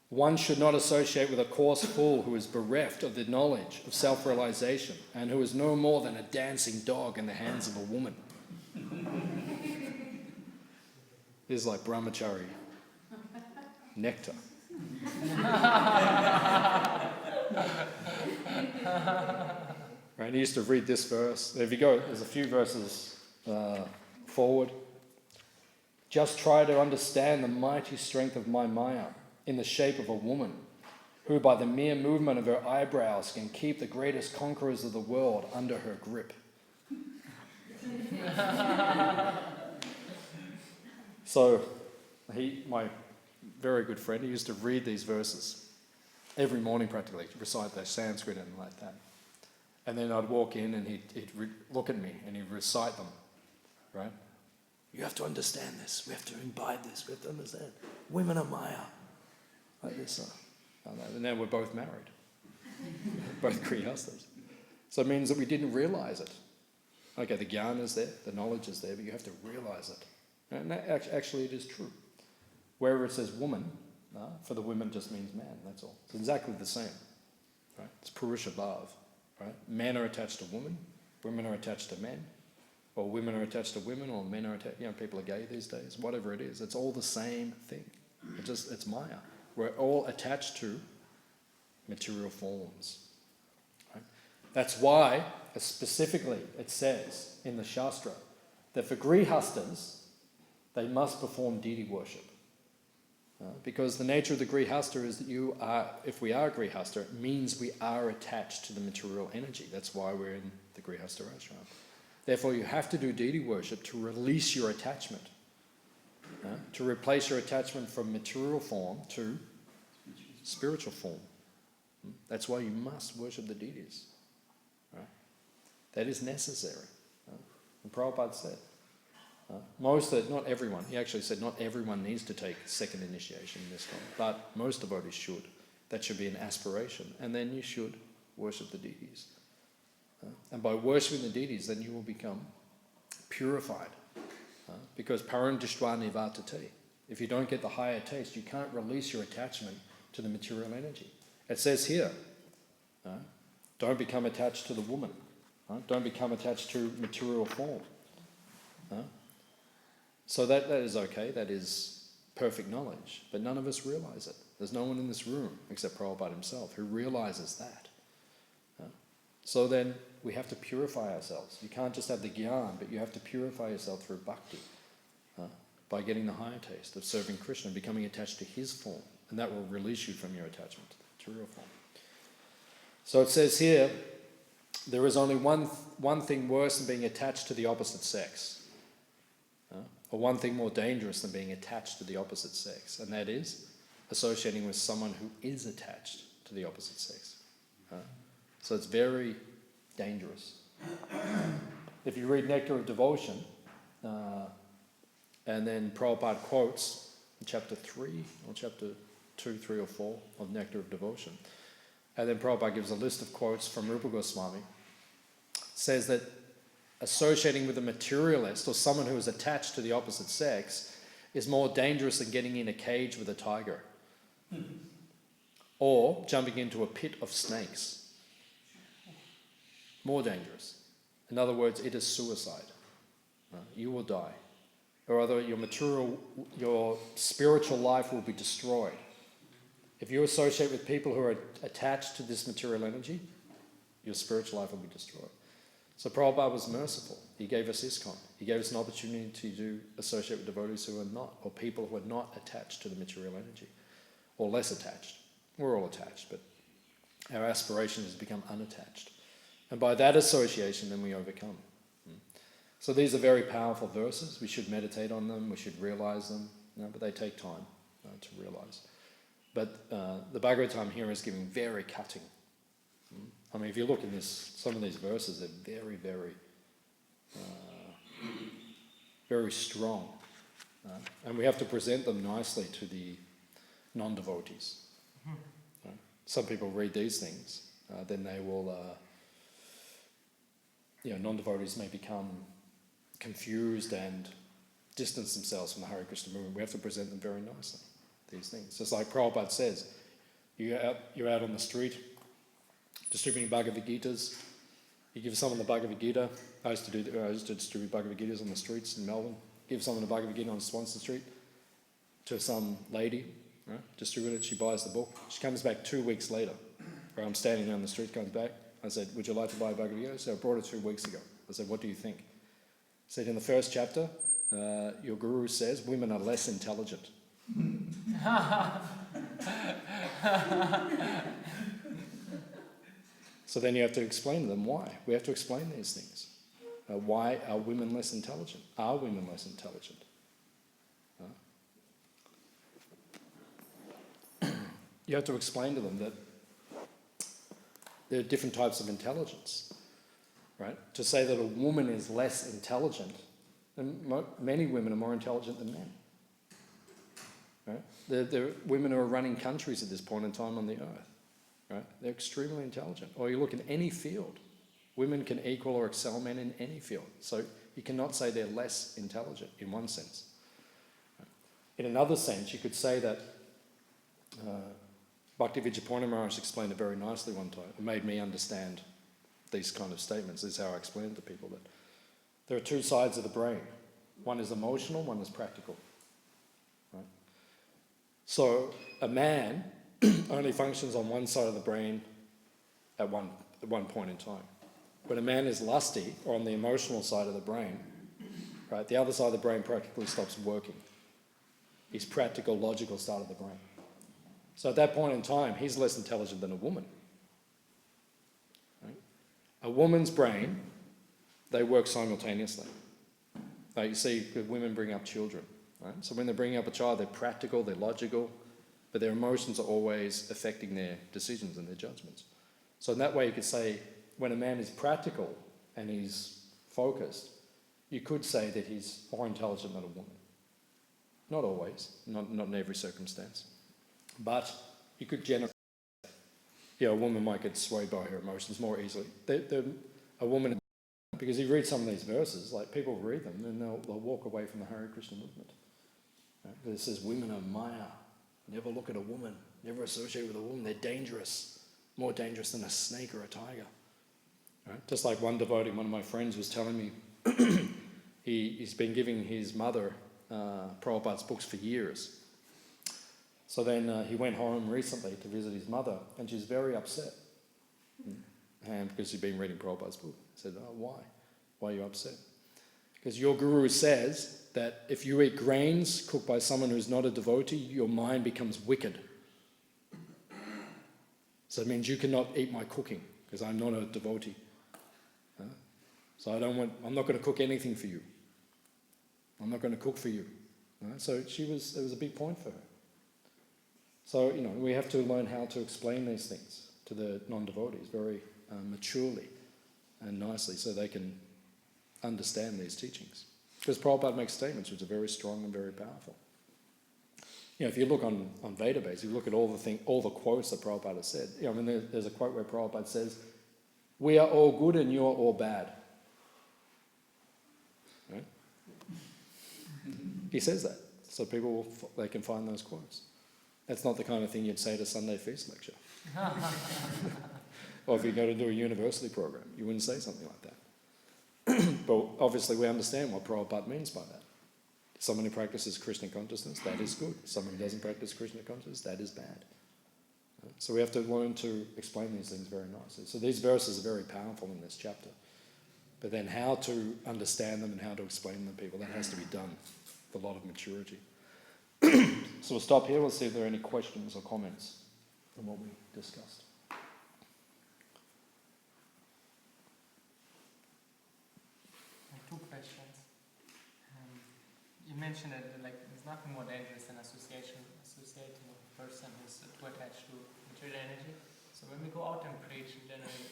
One should not associate with a coarse fool who is bereft of the knowledge of self-realization and who is no more than a dancing dog in the hands of a woman. This is like brahmachari nectar. Right? He used to read this verse. If you go, there's a few verses forward. Just try to understand the mighty strength of my Maya in the shape of a woman, who by the mere movement of her eyebrows can keep the greatest conquerors of the world under her grip. So, my very good friend, he used to read these verses every morning practically, recite their Sanskrit and like that. And then I'd walk in and he'd look at me and he'd recite them, right? You have to understand this, we have to imbibe this, we have to understand. Women are Maya. Like this, and now we're both married, both grihastas. So it means that we didn't realize it. Okay, the gyan is there, the knowledge is there, but you have to realize it. And that, actually it is true. Wherever it says woman, for the women just means man, that's all. It's exactly the same. Right? It's Purusha Bhav. Right? Men are attached to women are attached to men, or women are attached to women, or men are attached, people are gay these days, whatever it is, it's all the same thing. It's Maya. We're all attached to material forms. Right? That's why, specifically, it says in the Shastra that for grihastas, they must perform deity worship. Because the nature of the grihasta is that if we are a grihasta, it means we are attached to the material energy. That's why we're in the grihasta ashram. Therefore, you have to do deity worship to release your attachment. To replace your attachment from material form to spiritual form. That's why you must worship the deities. Right? That is necessary. And Prabhupada said, not everyone, he actually said not everyone needs to take second initiation in ISKCON, but most devotees should. That should be an aspiration. And then you should worship the deities. And by worshipping the deities, then you will become purified Because param drishtva nivartate. If you don't get the higher taste, you can't release your attachment to the material energy. It says here, don't become attached to the woman. Don't become attached to material form. So that is okay, that is perfect knowledge, but none of us realize it. There's no one in this room, except Prabhupada himself, who realizes that. So then we have to purify ourselves. You can't just have the gyan, but you have to purify yourself through bhakti, by getting the higher taste of serving Krishna, becoming attached to his form, and that will release you from your attachment to the material form. So it says here, there is only one thing worse than being attached to the opposite sex, or one thing more dangerous than being attached to the opposite sex, and that is associating with someone who is attached to the opposite sex. So it's very dangerous. If you read Nectar of Devotion, and then Prabhupada quotes in chapter 3, or chapter 2, 3 or 4 of Nectar of Devotion, and then Prabhupada gives a list of quotes from Rupa Goswami, says that associating with a materialist or someone who is attached to the opposite sex is more dangerous than getting in a cage with a tiger or jumping into a pit of snakes. More dangerous. In other words, it is suicide. You will die. Or other, your spiritual life will be destroyed. If you associate with people who are attached to this material energy, your spiritual life will be destroyed. So Prabhupada was merciful. He gave us ISKCON. He gave us an opportunity to associate with devotees who are not, or people who are not attached to the material energy, or less attached. We're all attached, but our aspiration is to become unattached. And by that association, then we overcome. So these are very powerful verses. We should meditate on them. We should realize them, but they take time to realize. But the Bhagavatam here is giving very cutting. I mean, if you look in some of these verses, they're very, very, very strong. And we have to present them nicely to the non-devotees. Some people read these things, then they will, non-devotees may become confused and distance themselves from the Hare Krishna movement. We have to present them very nicely, these things. Just like Prabhupada says, you're out on the street distributing Bhagavad Gitas. You give someone the Bhagavad Gita. I used to distribute Bhagavad Gitas on the streets in Melbourne. Give someone the Bhagavad Gita on Swanston Street to some lady, right? Distribute it. She buys the book. She comes back 2 weeks later. Right? I'm standing down the street, comes back. I said, "Would you like to buy a Bhagavad Gita?" So I brought it 2 weeks ago. I said, "What do you think?" I said, "In the first chapter, your guru says women are less intelligent." So then you have to explain to them why. We have to explain these things. Why are women less intelligent? Are women less intelligent? You have to explain to them that there are different types of intelligence, right? To say that a woman is less intelligent, and many women are more intelligent than men, right? There are women who are running countries at this point in time on the earth, right? They're extremely intelligent. Or you look in any field, women can equal or excel men in any field. So you cannot say they're less intelligent in one sense. In another sense, you could say that Bhaktivedanta Maharaj explained it very nicely one time. It made me understand these kind of statements. This is how I explain it to people, that there are two sides of the brain. One is emotional, one is practical. Right? So a man only functions on one side of the brain at one point in time. When a man is lusty, or on the emotional side of the brain, right, the other side of the brain practically stops working. His practical, logical side of the brain. So at that point in time, he's less intelligent than a woman. Right? A woman's brain, they work simultaneously. You see, women bring up children. Right? So when they're bringing up a child, they're practical, they're logical, but their emotions are always affecting their decisions and their judgments. So in that way, you could say, when a man is practical and he's focused, you could say that he's more intelligent than a woman. Not always, not in every circumstance. But you could generally, a woman might get swayed by her emotions more easily. A woman Because you read some of these verses, like people read them and they'll walk away from the Hare Krishna movement. Right? It says women are Maya. Never look at a woman. Never associate with a woman. They're dangerous. More dangerous than a snake or a tiger. Right? Just like one devotee, one of my friends was telling me, he's been giving his mother Prabhupada's books for years. So then he went home recently to visit his mother, and she's very upset. And because she'd been reading Prabhupada's book. I said, oh, why? Why are you upset? Because your guru says that if you eat grains cooked by someone who's not a devotee, your mind becomes wicked. So it means you cannot eat my cooking, because I'm not a devotee. So I'm not going to cook anything for you. I'm not going to cook for you. So it was a big point for her. So, we have to learn how to explain these things to the non-devotees very maturely and nicely so they can understand these teachings. Because Prabhupada makes statements which are very strong and very powerful. If you look on Vedabase, if you look at all the quotes that Prabhupada has said, there's a quote where Prabhupada says, "We are all good and you are all bad." Right? He says that, so people they can find those quotes. That's not the kind of thing you'd say at a Sunday feast lecture. Or if you go to do a university program, you wouldn't say something like that. But obviously we understand what Prabhupada means by that. Someone who practices Krishna consciousness, that is good. Someone who doesn't practice Krishna consciousness, that is bad. So we have to learn to explain these things very nicely. So these verses are very powerful in this chapter. But then how to understand them and how to explain them to people, that has to be done with a lot of maturity. So we'll stop here. We'll see if there are any questions or comments on what we discussed. Two questions. You mentioned that there's nothing more dangerous than associating with a person who's too attached to material energy. So when we go out and preach, generally,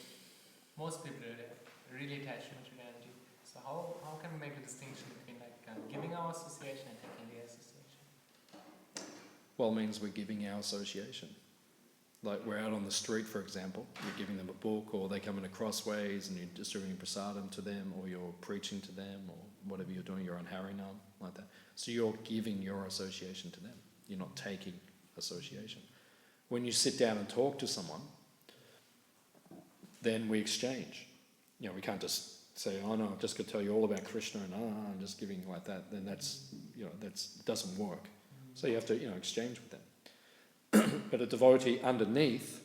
most people are really attached to material energy. So how can we make a distinction between giving our association and taking the association? Well, it means we're giving our association. Like we're out on the street, for example, you're giving them a book, or they come in a crossways and you're distributing prasadam to them, or you're preaching to them, or whatever you're doing, you're on Harinam, like that. So you're giving your association to them. You're not taking association. When you sit down and talk to someone, then we exchange. We can't just say, oh no, I'm just going to tell you all about Krishna and I'm just giving like that. Then that doesn't work. So you have to, exchange with them. But a devotee underneath,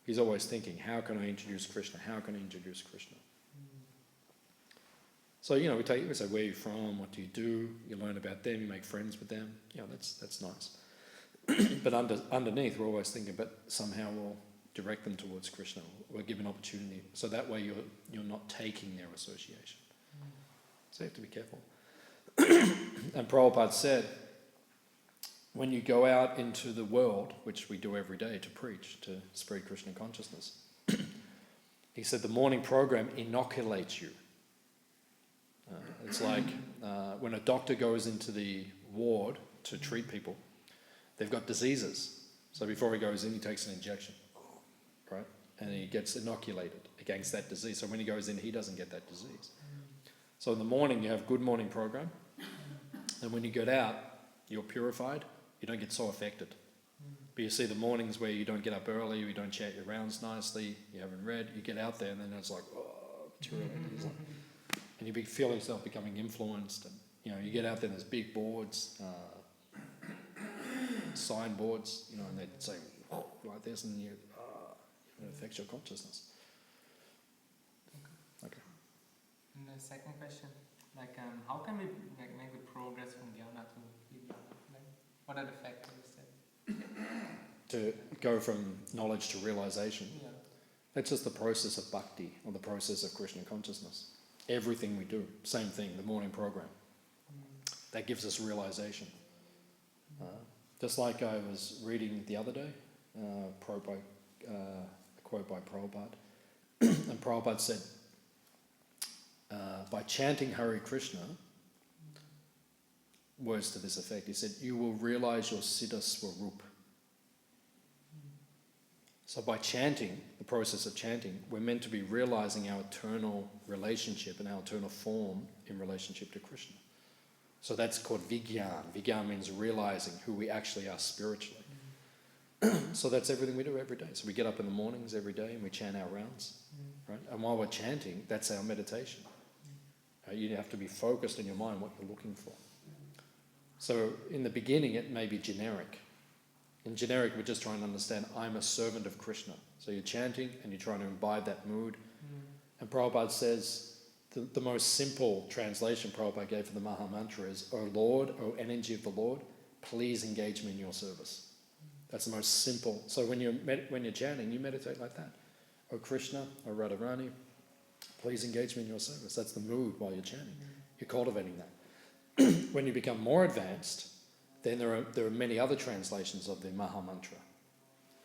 he's always thinking, how can I introduce Krishna? How can I introduce Krishna? So, we say, where are you from? What do? You learn about them, you make friends with them. That's nice. But underneath, we're always thinking, but somehow we'll direct them towards Krishna. We'll give an opportunity. So that way you're not taking their association. So you have to be careful. And Prabhupada said, when you go out into the world, which we do every day to preach, to spread Krishna consciousness, he said the morning program inoculates you. It's like when a doctor goes into the ward to treat people, they've got diseases. So before he goes in, he takes an injection, right? And he gets inoculated against that disease. So when he goes in, he doesn't get that disease. So in the morning, you have good morning program. And when you get out, you're purified. You don't get so affected. But you see the mornings where you don't get up early, you don't chant your rounds nicely, you haven't read, you get out there and then it's like, and you feel yourself becoming influenced. And, you get out there and there's big boards, signboards, and they say, like this, and it affects your consciousness. Okay. And the second question, how can we make the progress from jnana to vidyana? What are the factors that... To go from knowledge to realization. Yeah. That's just the process of bhakti, or the process of Krishna consciousness. Everything we do, same thing, the morning program. That gives us realization. Just like I was reading the other day, a quote by Prabhupada, and Prabhupada said, by chanting Hare Krishna, words to this effect, he said, you will realize your siddha swarup. So by chanting, the process of chanting, we're meant to be realizing our eternal relationship and our eternal form in relationship to Krishna. So that's called Vigyan. Vigyan means realizing who we actually are spiritually. So that's everything we do every day. So we get up in the mornings every day and we chant our rounds, right? And while we're chanting, that's our meditation. You have to be focused in your mind what you're looking for. So in the beginning, it may be generic. In generic, we're just trying to understand, I'm a servant of Krishna. So you're chanting and you're trying to imbibe that mood. And Prabhupada says, the most simple translation Prabhupada gave for the Maha Mantra is, O Lord, O energy of the Lord, please engage me in your service. That's the most simple. So when you're chanting, you meditate like that. O Krishna, O Radharani, please engage me in your service. That's the mood while you're chanting. You're cultivating that. When you become more advanced, then there are many other translations of the Maha Mantra.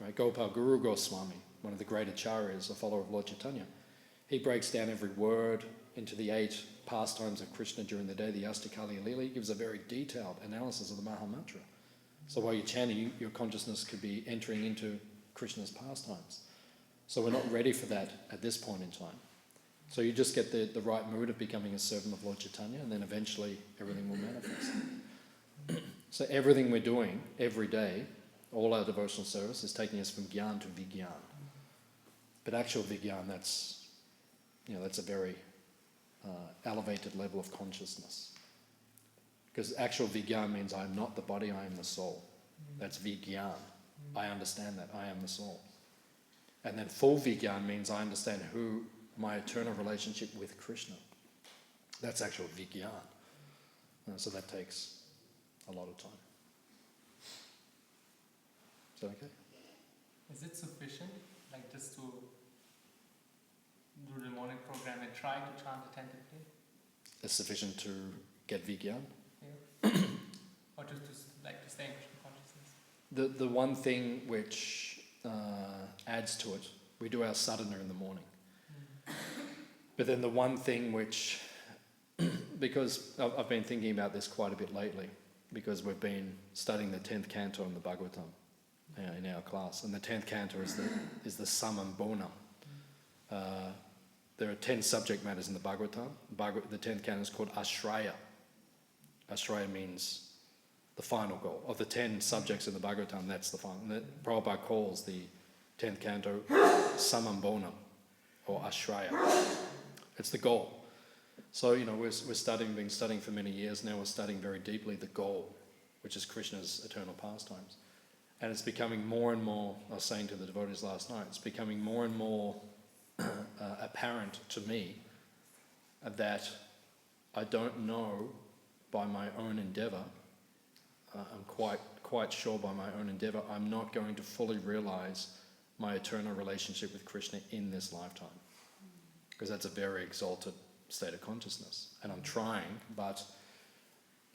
Right? Gopal Guru Goswami, one of the great acharyas, a follower of Lord Chaitanya, he breaks down every word into the 8 pastimes of Krishna during the day, the Astakali Lila. He gives a very detailed analysis of the Maha Mantra. So while you're chanting, your consciousness could be entering into Krishna's pastimes. So we're not ready for that at this point in time. So you just get the right mood of becoming a servant of Lord Chaitanya, and then eventually everything will manifest. So everything we're doing every day, all our devotional service, is taking us from Gyan to Vigyan. But actual Vigyan, that's a very elevated level of consciousness. Because actual Vigyan means I am not the body, I am the soul. That's Vigyan. I understand that, I am the soul. And then full Vigyan means I understand who my eternal relationship with Krishna. That's actual Vigyan. So that takes a lot of time. Is that okay? Is it sufficient, like just to do the morning program and try to chant attentively? It's sufficient to get Vigyan? Yeah. Or just to stay in Krishna consciousness? The one thing which adds to it, we do our sadhana in the morning. But then the one thing which, because I've been thinking about this quite a bit lately, because we've been studying the 10th canto in the Bhagavatam in our class, and the 10th canto is the Samam Bonam. There are 10 subject matters in the Bhagavatam. The 10th canto is called Ashraya. Ashraya means the final goal. Of the 10 subjects in the Bhagavatam, that's the final. Prabhupada calls the 10th canto Samam Bonam, or Ashraya. It's the goal. So, we're been studying for many years now. We're studying very deeply the goal, which is Krishna's eternal pastimes. And it's becoming more and more, I was saying to the devotees last night, it's becoming more and more apparent to me that I don't know by my own endeavour, I'm quite sure by my own endeavour, I'm not going to fully realise my eternal relationship with Krishna in this lifetime. Because that's a very exalted state of consciousness. And I'm trying, but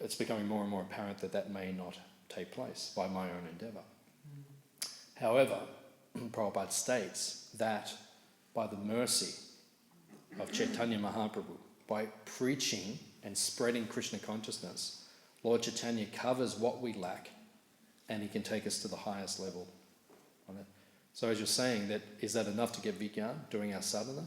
it's becoming more and more apparent that may not take place by my own endeavour. However, Prabhupada states that by the mercy of Chaitanya Mahaprabhu, by preaching and spreading Krishna consciousness, Lord Chaitanya covers what we lack and he can take us to the highest level on it. So as you're saying, is that enough to get Vigyan, doing our sadhana?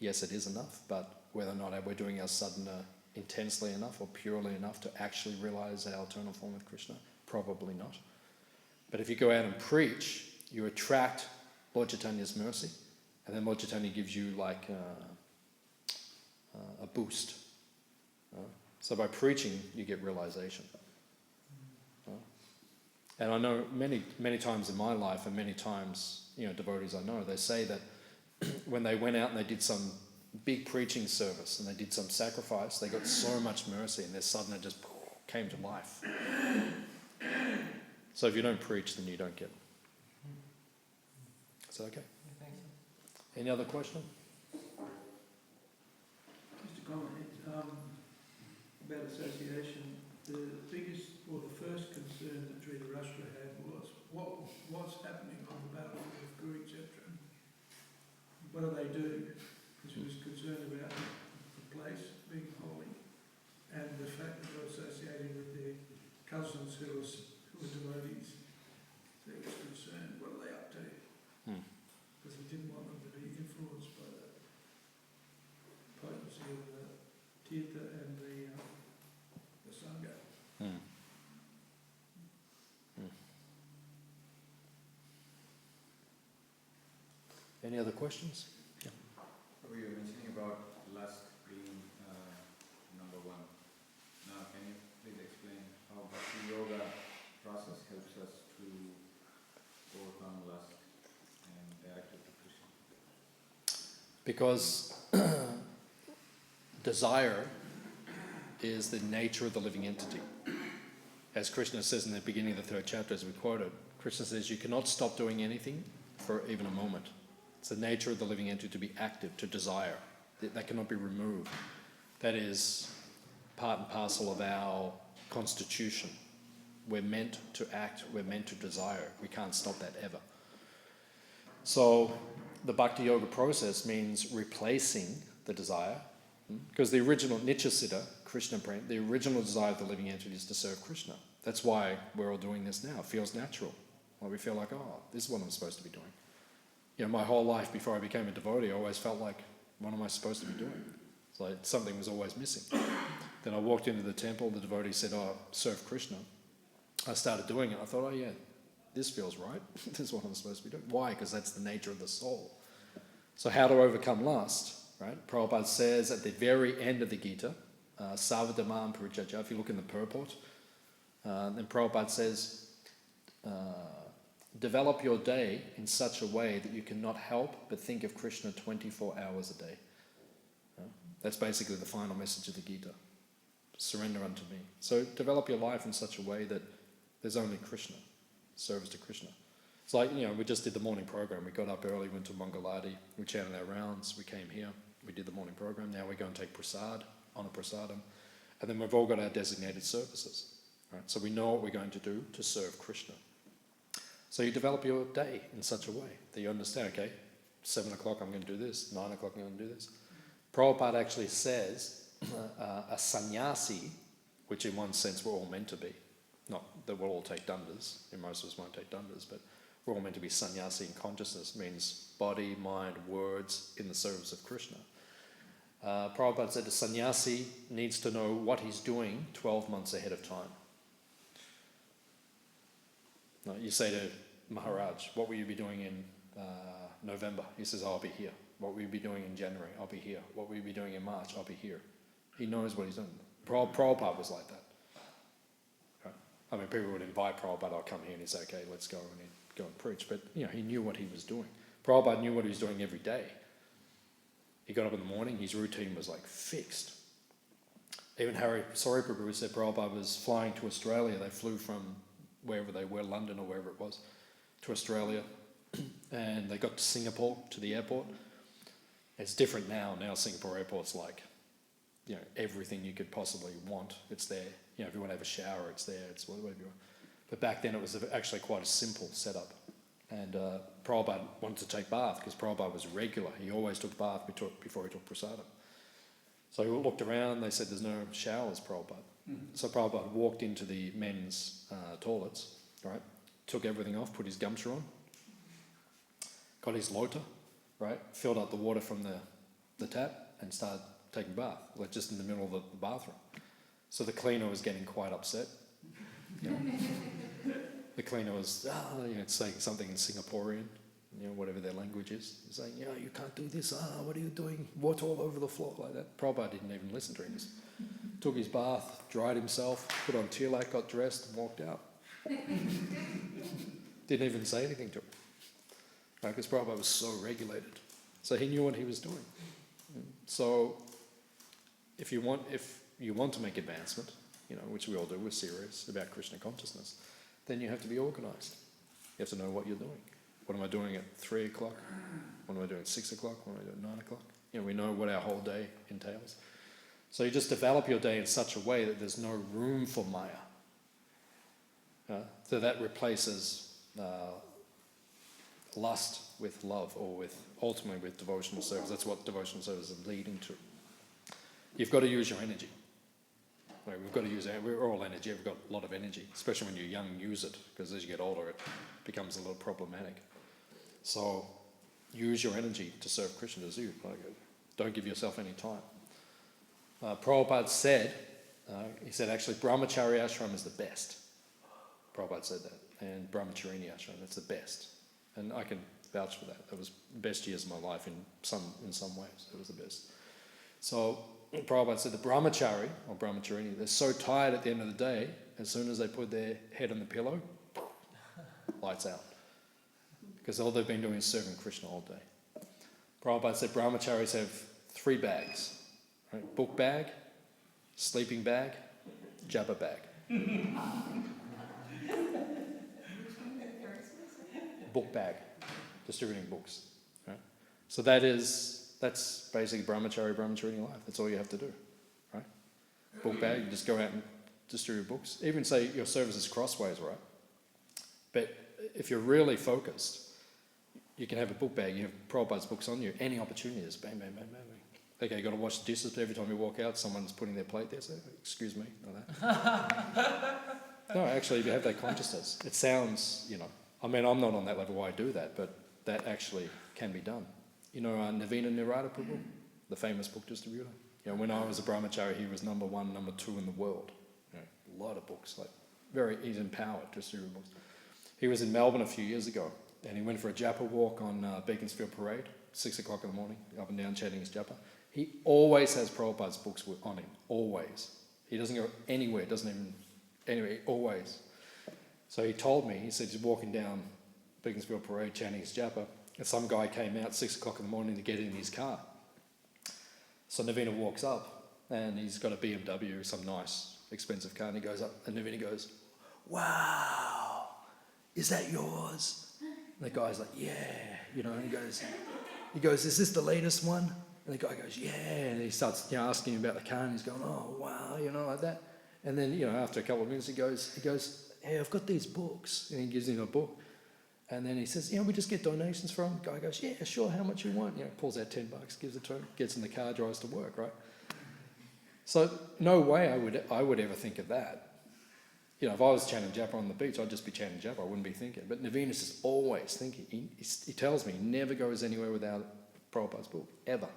Yes, it is enough, but whether or not we're doing our sadhana intensely enough or purely enough to actually realise our eternal form with Krishna, probably not. But if you go out and preach, you attract Lord Chaitanya's mercy, and then Lord Chaitanya gives you like a boost. So by preaching, you get realisation. And I know many times in my life, and many times, devotees I know, they say that when they went out and they did some big preaching service and they did some sacrifice, they got so much mercy and their sadhana just came to life. So if you don't preach, then you don't get it. Is that okay? Yeah, thank you. Any other question? Just a comment about association. The biggest, or the first concern that Dhritarashtra had was what's happening on the battlefield of Kurukshetra. What do they do? Because he was concerned about the place being holy and the fact that they're associated with their cousins who were devotees. So he was concerned, what are they up to? Any other questions? Yeah. We were mentioning about lust being number one. Now, can you please explain how Bhakti Yoga process helps us to overcome lust and direct it to Krishna? Because desire is the nature of the living entity. As Krishna says in the beginning of the 3rd chapter, as we quoted, Krishna says you cannot stop doing anything for even a moment. It's the nature of the living entity to be active, to desire. That cannot be removed. That is part and parcel of our constitution. We're meant to act, we're meant to desire. We can't stop that ever. So the Bhakti Yoga process means replacing the desire, because the original Nityasiddha, Krishna prema, the original desire of the living entity is to serve Krishna. That's why we're all doing this now. It feels natural. Well, we feel like, oh, this is what I'm supposed to be doing. My whole life before I became a devotee, I always felt like, what am I supposed to be doing? It's like something was always missing. Then I walked into the temple, the devotee said, oh, serve Krishna. I started doing it. I thought, oh yeah, this feels right. This is what I'm supposed to be doing. Why? Because that's the nature of the soul. So how to overcome lust, right? Prabhupada says at the very end of the Gita, Savadamam Parichaja, if you look in the purport, then Prabhupada says, develop your day in such a way that you cannot help but think of Krishna 24 hours a day. That's basically the final message of the Gita. Surrender unto me. So develop your life in such a way that there's only Krishna, service to Krishna. It's like, we just did the morning program. We got up early, went to Mangaladi, we chanted our rounds, we came here, we did the morning program. Now we go and take prasad, honor prasadam, and then we've all got our designated services. Right? So we know what we're going to do to serve Krishna. So you develop your day in such a way that you understand, okay, 7 o'clock I'm going to do this, 9 o'clock I'm going to do this. Prabhupada actually says a sannyasi, which in one sense we're all meant to be, not that we'll all take dandas, and most of us won't take dandas, but we're all meant to be sannyasi in consciousness, means body, mind, words in the service of Krishna. Prabhupada said a sannyasi needs to know what he's doing 12 months ahead of time. No, you say to Maharaj, what will you be doing in November? He says, I'll be here. What will you be doing in January? I'll be here. What will you be doing in March? I'll be here. He knows what he's doing. Prabhupada was like that. Right? I mean, people would invite Prabhupada, I'll come here, and he'd say, okay, let's go, and he'd go and preach. But, he knew what he was doing. Prabhupada knew what he was doing every day. He got up in the morning, his routine was like fixed. Even Hare Prabhu said Prabhupada was flying to Australia. They flew from wherever they were, London or wherever it was, to Australia. And they got to Singapore, to the airport. It's different now. Now Singapore airport's like, everything you could possibly want, it's there. If you want to have a shower, it's there. It's whatever you want. But back then it was actually quite a simple setup. And Prabhupada wanted to take bath because Prabhupada was regular. He always took bath before he took prasadam. So he looked around. They said, there's no showers, Prabhupada. So Prabhupada walked into the men's toilets, right? Took everything off, put his gumshoe on, got his lota, right? Filled up the water from the tap and started taking bath, like just in the middle of the bathroom. So the cleaner was getting quite upset. The cleaner was saying something in Singaporean, whatever their language is. He's saying, you can't do this, what are you doing? Water all over the floor, like that. Prabhupada didn't even listen to him. He just took his bath, dried himself, put on tilak, got dressed and walked out. Didn't even say anything to him. Because Prabhupada was so regulated. So he knew what he was doing. So if you want to make advancement, which we all do, we're serious about Krishna consciousness, then you have to be organised. You have to know what you're doing. What am I doing at 3 o'clock? What am I doing at 6 o'clock? What am I doing at 9 o'clock? We know what our whole day entails. So you just develop your day in such a way that there's no room for Maya. So that replaces lust with love, or ultimately with devotional service. That's what devotional service is leading to. You've got to use your energy. We've got to use we're all energy. We've got a lot of energy, especially when you're young. Use it, because as you get older, it becomes a little problematic. So use your energy to serve Krishna as you. Don't give yourself any time. Prabhupada said, he said actually Brahmacharya ashram is the best. Prabhupada said that, and Brahmacharini ashram, that's the best. And I can vouch for that. That was the best years of my life in some ways. It was the best. So Prabhupada said the brahmachari or brahmacharini, they're so tired at the end of the day, as soon as they put their head on the pillow, lights out. Because all they've been doing is serving Krishna all day. Prabhupada said brahmacharis have 3 bags. Right? Book bag, sleeping bag, japa bag. Book bag, distributing books. Right? So that's basically brahmacharini life. That's all you have to do. Right? Book bag, you just go out and distribute books. Even say your service is crossways, right? But if you're really focused, you can have a book bag, you have Prabhupada's books on you, any opportunity is bang, bang, bang, bang, bang. Okay, you've got to wash the dishes, but every time you walk out, someone's putting their plate there, so excuse me, like that. No, actually, if you have that consciousness, it sounds, I mean, I'm not on that level why I do that, but that actually can be done. Navina Nirada Prabhu, the famous book distributor. When I was a brahmachari, he was number 1, number 2 in the world. A lot of books, he's empowered to distribute books. He was in Melbourne a few years ago, and he went for a japa walk on Beaconsfield Parade, 6 o'clock in the morning, up and down chanting his japa. He always has Prabhupada's books on him, always. He doesn't go anywhere, anyway, always. So he told me, he said he's walking down Beaconsfield Parade chanting his japa, and some guy came out 6 o'clock in the morning to get in his car. So Navina walks up, and he's got a BMW, some nice, expensive car, and he goes up, and Navina goes, "Wow, is that yours?" And the guy's like, "Yeah," and he goes, "Is this the latest one?" And the guy goes, "Yeah," and he starts, asking him about the car, and he's going, "Oh, wow," like that. And then, after a couple of minutes, he goes, "Hey, I've got these books," and he gives him a book. And then he says, we just get donations from him. The guy goes, "Yeah, sure, how much you want?" Pulls out $10, gives it to him, gets in the car, drives to work, right? So no way I would ever think of that. If I was chanting japa on the beach, I'd just be chanting japa, I wouldn't be thinking. But Navina's just always thinking. He tells me he never goes anywhere without Prabhupada's book, ever.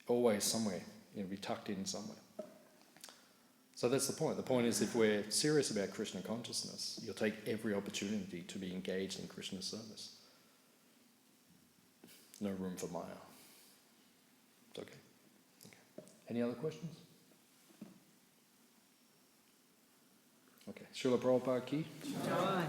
Always somewhere, be tucked in somewhere. So that's the point. The point is, if we're serious about Krishna consciousness, you'll take every opportunity to be engaged in Krishna's service. No room for Maya. It's okay. Any other questions? Okay. Srila Prabhupada ki? Jai.